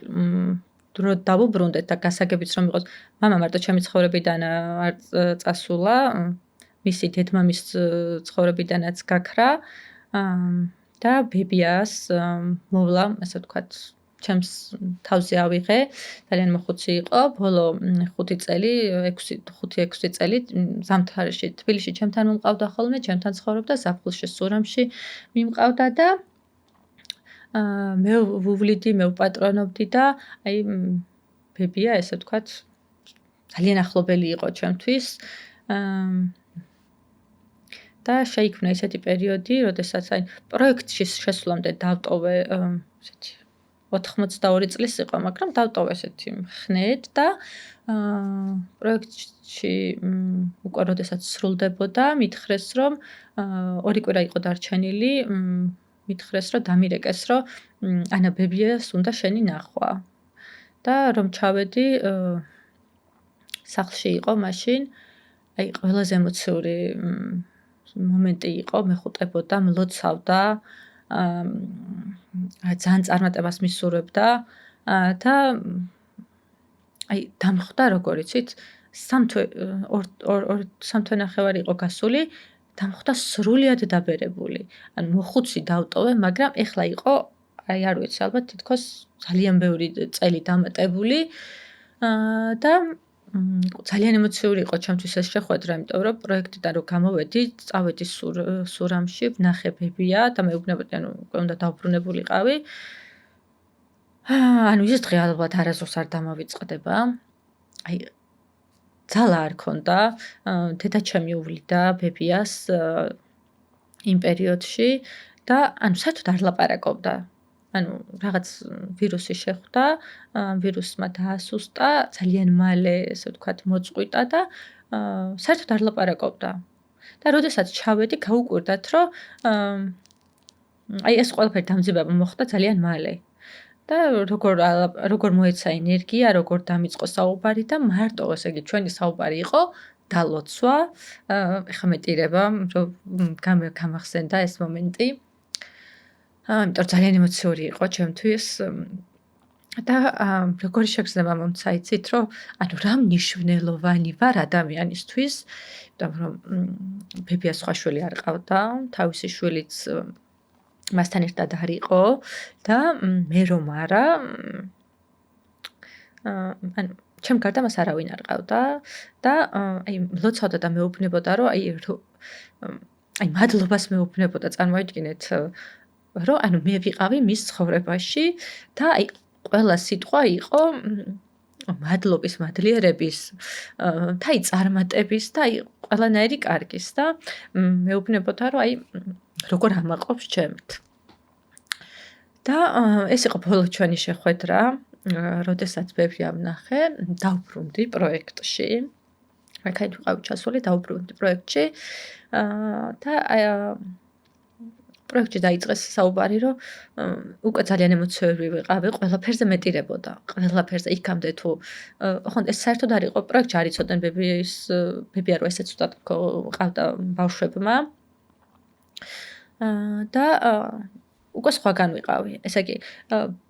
დრო დავუბრუნდეთ და გასაგებიც რომ იყოს, მამა მარტო ჩემი ცხოვრებიდან არ წასულა, მისი დედმამის ცხოვრებიდანაც გაქრა და ბებიას მოვლა, ასე ვთქვათ, ჩემს თავზე ავიღე, ძალიან მოხუცი იყო, ბოლო 5 წელი, 5-6 წელი ზამთარში თბილისში ჩემთან მომყავდა ხოლმე, ჩემთან ცხოვრობდა, ზაფხულში სურამში მიმყავდა და მე ვუვლიდი, მე ვპატრონობდი და აი ბებია, ესე ვთქვათ, ძალიან ახლობელი იყო ჩემთვის. და შეიქმნა ესეთი პერიოდი, როდესაც აი პროექტში შესვლამდე დავტოვე ესეთი 82 წლის იყო, მაგრამ დავტოვე ესეთი ხნედ და პროექტში უკვე როდესაც სრულდებოდა, მითხრეს რომ 2 კვირა იყო დარჩენილი, მითხრეს რომ დამირეკეს რომ ანა ბებიას უნდა შენი ნახვა. და რომ ჩავედი სახლში იყო მაშინ აი ყველაზე ემოციური მომენტი იყო, მეხუტებოდა, მლოცავდა, ძალიან წარმატებას მისურვებდა და აი დამხვდა როგორ იცით, 3 თვე ნახევარი იყო გასული, დამხვდა სრულიად დაბერებული. ანუ მოხუცი დავტოვე, მაგრამ ეხლა იყო აი არ ვიცი, ალბათ თითქოს ძალიან ბევრი წელი დამატებული და ძალიან ემოციური იყო ჩემთვის ეს შეხვედრა, იმიტომ რომ პროექტიდან რომ გამოვედი, წავედი სურამში, ვნახე ბებია და მეუბნებოდი, ანუ უკვე უნდა დავბრუნებულიყავი. ანუ ის დღე ალბათ არასდროს არ დამოვიწყდება. აი ძალა არ ქონდა, დედა ჩემი უვლიდა ბებიას იმ პერიოდში და ანუ საერთოდ არ ლაპარაკობდა. ანუ რაღაც ვირუსი შეხვდა, ვირუსმა დაასუსტა, ძალიან მალე, ესე ვთქვათ, მოწყვიტა და საერთოდ არ ლაპარაკობდა. და როდესაც ჩავედი, გაუკვირდათ, რომ აი ეს ყველაფერი დამძიმება მოხდა ძალიან მალე. და როგორ მოეცა ენერგია, როგორ დამიწყო საუბარი და მარტო ესე იგი ჩვენი საუბარი იყო დალოცვა. ეხლა მეტირება, რომ გამახსენდა ეს მომენტი. იმიტომ რომ ძალიან ემოციური იყო ჩემთვის. და როგორი შეგრძნება მომცა იცით, რომ ანუ რა მნიშვნელოვანი ვარ ადამიანისთვის, იმიტომ რომ ბებია სხვა შვილი არ ყავდა, თავისი შვილიც მასთან ერთად არ იყო და მე რომ არა ანუ ჩემ გარდა მას არავინ არ ყავდა და აი მლოცავდა და მეუბნებოდა რომ აი მადლობას მეუბნებოდა წარმოიდგინეთ რომ ანუ მე ვიყავი მის ცხოვრებაში და აი ყველა სიტყვა იყო მადლობის, მადლიერების და აი წარმატების და აი ყველანაირი კარგის და მეუბნებოდა რომ აი როგორ ამაყობს ჩემით. და ეს იყო ბოლო ჩვენი შეხვედრა, როდესაც ბევრი ამნახე, დავბრუნდი პროექტში. აქეთ ვიყავი ჩასული, დავბრუნდი პროექტში და პროექტში დაიწყეს საუბარი, რომ უკვე ძალიან ემოციური ვიყავი, ყველაფერზე მეტირებოდა, ყველაფერზე იქამდე თუ ხო ეს საერთოდ არ იყო პროექტში არ იცოდნენ ბებია რო ესე ცუდად ყავდა ბავშვებმა და უკვე სხვაგან ვიყავი. ესე იგი,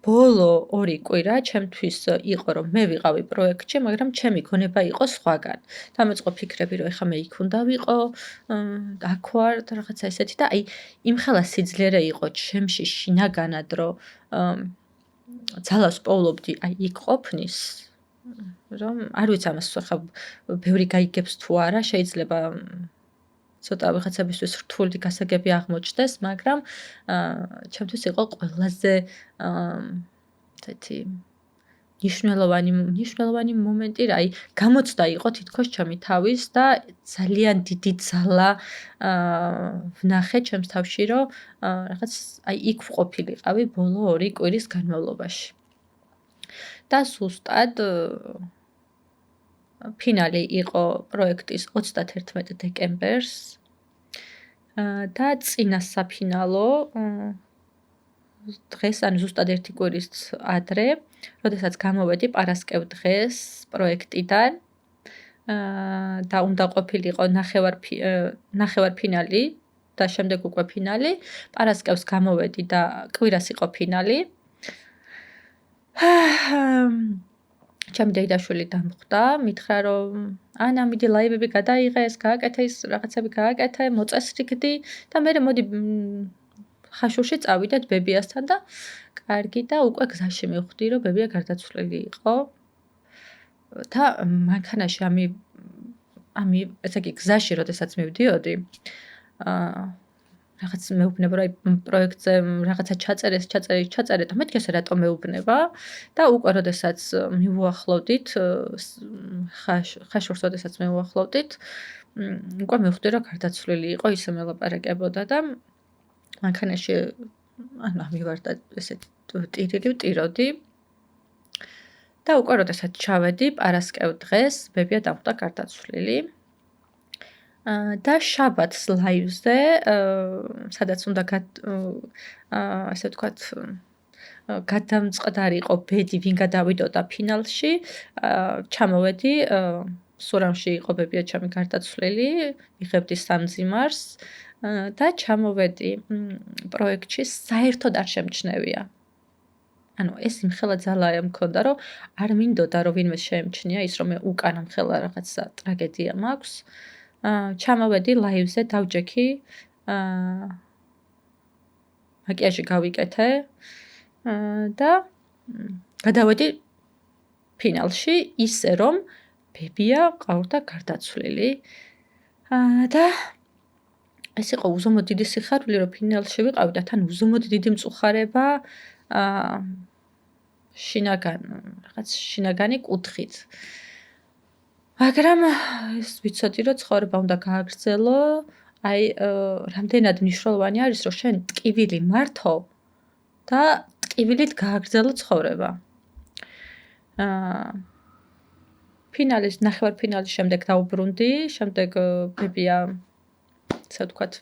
ბოლო 2 კვირა ჩემთვის იყო რომ მე ვიყავი პროექტში, მაგრამ ჩემი გონება იყო სხვაგან. დამეწყო ფიქრები რომ ეხლა მე იქ უნდა ვიყო, აქ ვარ და რაღაცა ესეთი და აი იმხელა სიძლიერე იყო ჩემში შინაგანად რომ ძალას პოულობდი აი იქ ყოფნის, რომ არ ვიცი ამას ახლა ბევრი გაიგებს თუ არა, შეიძლება ცოტა ვიღაცებისთვის რთული გასაგები აღმოჩნდეს, მაგრამ ჩემთვის იყო ყველაზე ესეთი მნიშვნელოვანი მომენტი, რა, აი გამოცდა იყო თითქოს ჩემი თავის და ძალიან დიდი ძალა ვნახე ჩემს თავში, რომ რაღაც აი იქ ვყოფილიყავი ბოლო 2 კვირის განმავლობაში. და სუსტად ფინალი იყო პროექტის 31 დეკემბერს და წინა საფინალო დღეს, ანუ ზუსტად 1 კვირის ადრე, როდესაც გამოვედი პარასკევ დღეს პროექტიდან და უნდა ყოფილიყო ნახევარფინალი და შემდეგ უკვე ფინალი, პარასკევს გამოვედი და კვირას იყო ფინალი. ჩემი დეიდაშვილი დამხვდა, მითხრა რომ ანა მიდი ლაივები გადაიღეს, გააკეთე ის რაღაცები გააკეთე, მოწესრიგდი და მე მოდი ხაშურში წავიდეთ ბებიასთან და კარგი და უკვე გზაში მივხვდი რომ ბებია გარდაცვლილი იყო. და მანქანაში ამი ესე იგი გზაში როდესაც მივდიოდი რაღაც მეუბნება რომ აი პროექტზე რაღაცა ჩაწერე და მეთქი ესე რატომ მეუბნება და უკვე როდესაც მივუახლოვდით ხაშურს როდესაც მივუახლოვდით უკვე მივხვდი რომ გარდაცვლილი იყო, ისე მელაპარაკებოდა და მანქანაში ანუ მივარ და ესეთი ვტიროდი და უკვე როდესაც ჩავედი პარასკევ დღეს ბებია დამხვდა გარდაცვლილი. და შაბათს ლაივზე, სადაც უნდა ასე ვთქვათ, გადამწყდარიყო ბედი, ვინ გადავიდოდა ფინალში, ჩამოვედი, სურამში იყო ბებია ჩემი გარდაცვლილი, ვიღებდი სამძიმარს და ჩამოვედი პროექტში, საერთოდ არ შემჩნევია. ანუ ეს იმხელა ძალა მქონდა, რომ არ მინდოდა რომ ვინმე შეემჩნია ის რომ მე უკანა მხელა რაღაცა ტრაგედია მაქვს. ჩამოვედი ლაივზე, დავჯექი, მაკიაჟი გავიკეთე და გადავედი ფინალში ისე რომ ბებია ყავდა გარდაცვლილი და ეს იყო უზომოდ დიდი სიხარული რომ ფინალში ვიყავი და თან უზომოდ დიდი მწუხარება შინაგანი კუთხით. მაგრამ ეს ვიცოდი რომ ცხოვრება უნდა გააგრძელო, აი რამდენად მნიშვნელოვანი არის რომ შენ ტკივილი მართო და ტკივილით გააგრძელო ცხოვრება. ნახევარფინალის შემდეგ დავბრუნდი, შემდეგ ბებია ასე ვთქვათ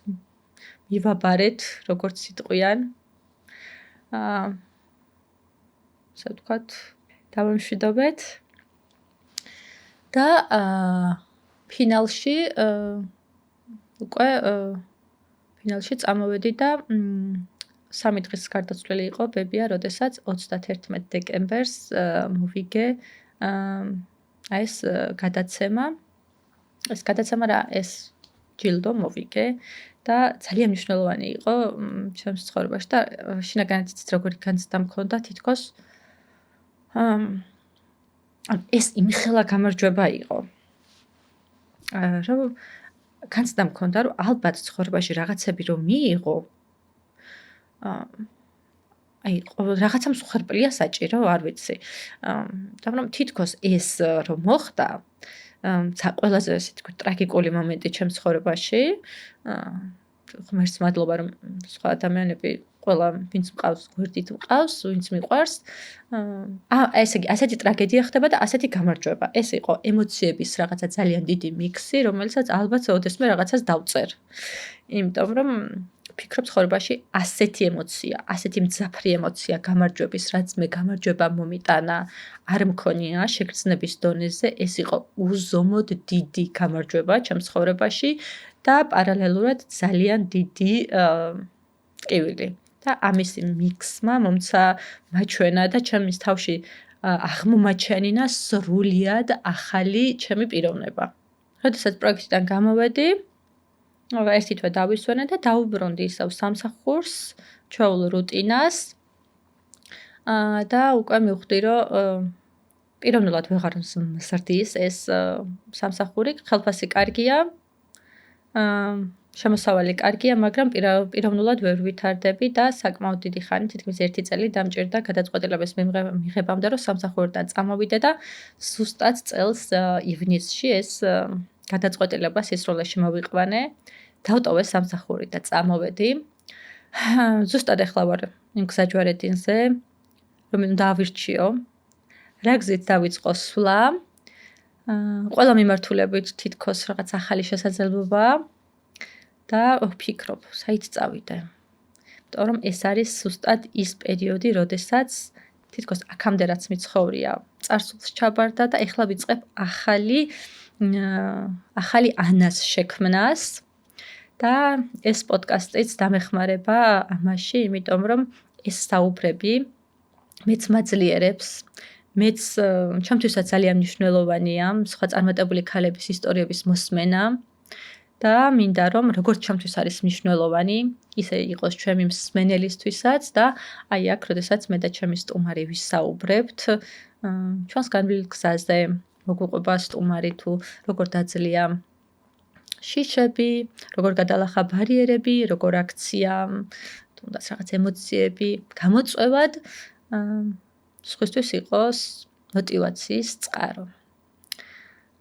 მივაბარეთ როგორც სიტყვიან. ასე ვთქვათ, დავამშვიდობეთ. და ფინალში უკვე ფინალში წამოვედი და 3 დღის გარდაცვლილი იყო ბებია, როდესაც 31 დეკემბერს მოვიგე ეს გადაცემა. ეს გადაცემა რა, ეს ჯილდო მოვიგე და ძალიან მნიშვნელოვანი იყო ჩემს ცხოვრებაში და შინაგანად იცით როგორი განცდა მქონდა თითქოს ეს იმხელა გამარჯვება იყო. რომ განცდა მქონდა რომ ალბათ ცხოვრებაში რაღაცები რომ მიიღო აი რაღაცა მსხვერპლია საჭირო, არ ვიცი. და რომ თითქოს ეს რომ მოხდა ყველაზე ესე თქვა ტრაგიკული მომენტი ჩემს ცხოვრებაში. ღმერთს მადლობა რომ სხვა ადამიანები ყველა ვინც მყავს გვერდით მყავს, ვინც მიყვარს. ესე იგი ასეთი ტრაგედია ხდება და ასეთი გამარჯვება. ეს იყო ემოციების რაღაცა ძალიან დიდი მიქსი, რომელსაც ალბათ ოდესმე რაღაცას დავწერ. იმიტომ რომ ფიქრობ ცხოვრებაში ასეთი ემოცია, ასეთი მძაფრი ემოცია გამარჯვების, რაც მე გამარჯვება მომიტანა, არ მქონია შეგრძნების დონეზე, ეს იყო უზომოდ დიდი გამარჯვება ჩემს ცხოვრებაში და პარალელურად ძალიან დიდი ტკივილი. და ამის მიქსმა მომცა მაჩვენა და ჩემის თავში აღმომაჩენინა სრულიად ახალი ჩემი პიროვნება. როდესაც პროექტიდან გამოვედი, ერთი თვე დავისვენე და დაუბრუნდი ისევ სამსახურს, ჩვეულ რუტინას. და უკვე მივხვდი, რომ პიროვნულად ვეღარ მსრდის ეს სამსახური, ხელფასი კარგია. შემოსავალი კარგია, მაგრამ პიროვნულად ვერ ვითარდები და საკმაოდ დიდი ხანი, თითქმის 1 წელი დამჭირდა გადაწყვეტილების მიღებამდე, რომ სამსახურიდან წამოვიდე და ზუსტად წელს ივნისში ეს გადაწყვეტილება სისრულეში მოვიყვანე. დავტოვე სამსახური და წამოვედი. ზუსტად ახლა ვარ იმ გზაჯვარედინზე, რომ დავირჩიო. რა გზით დავიწყო სვლა. ყველა მიმართულებით თითქოს რაღაც ახალი შესაძლებლობაა. და ვფიქრობ, საით წავიდე. იმიტომ რომ ეს არის ზუსტად ის პერიოდი, როდესაც თითქოს აქამდე რაც მიცხოვრია, წარსულს ჩაბარდა და ეხლა ვიწყებ ახალი ანას შექმნას. და ეს პოდკასტიც დამეხმარება ამაში, იმიტომ რომ ეს საუბრები მეც მაძლიერებს, მეც ჩემთვისაც ძალიან მნიშვნელოვანია სხვა წარმატებული ქალების ისტორიების მოსმენა. და მინდა რომ როგორც ჩემთვის არის მნიშვნელოვანი, ისე იყოს ჩემი მსმენელისთვისაც და აი აქ, როდესაც მე და ჩემი სტუმარი ვისაუბრებთ, ჩვენს განვლილ გზაზე, მოგვიყვება სტუმარი თუ როგორ დაძლია შიშები, როგორ გადალახა ბარიერები, როგორ აქცია თუნდაც რაღაც ემოციები გამოწვევად, სხვისთვის იყოს მოტივაციის წყარო.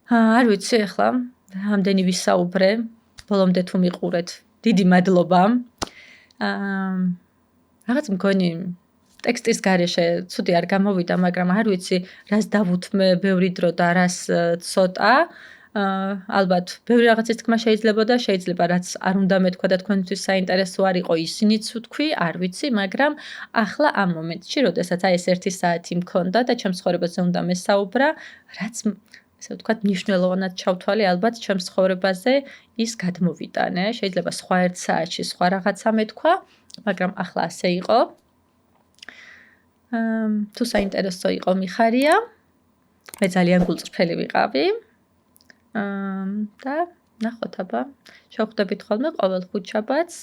არ ვიცი ახლა ამდენი ვისაუბრე, ბოლომდე თუ მიყურეთ, დიდი მადლობა. რაღაც მგონი ტექსტის გარეშე ცუდი არ გამოვიდა, მაგრამ არ ვიცი, რას დავუთმე ბევრი დრო და რას ცოტა. ალბათ, ბევრი რაღაცის თქმა შეიძლება რაც არ უნდა მეთქვა და თქვენთვის საინტერესო არ იყო, ისინიც ვთქვი, არ ვიცი, მაგრამ ახლა ამ მომენტში, როდესაც აი ეს 1 საათი მქონდა და ჩემს ცხოვრებაზე უნდა მესაუბრა, რაც ესე ვთქვათ, მნიშვნელოვნად ჩავთვალე ალბათ ჩემს ცხოვრებაზე ის გადმოვიტანე. შეიძლება სხვა 1 საათში სხვა რაღაცა მეთქვა, მაგრამ ახლა ასე იყო. თუ საინტერესო იყო, მიხარია. მე ძალიან გულწრფელი ვიყავი. და ნახოთ აბა, შევხვდებით ხოლმე ყოველ ხუთშაბათს.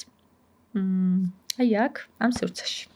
აი აქ, ამ სივრცეში.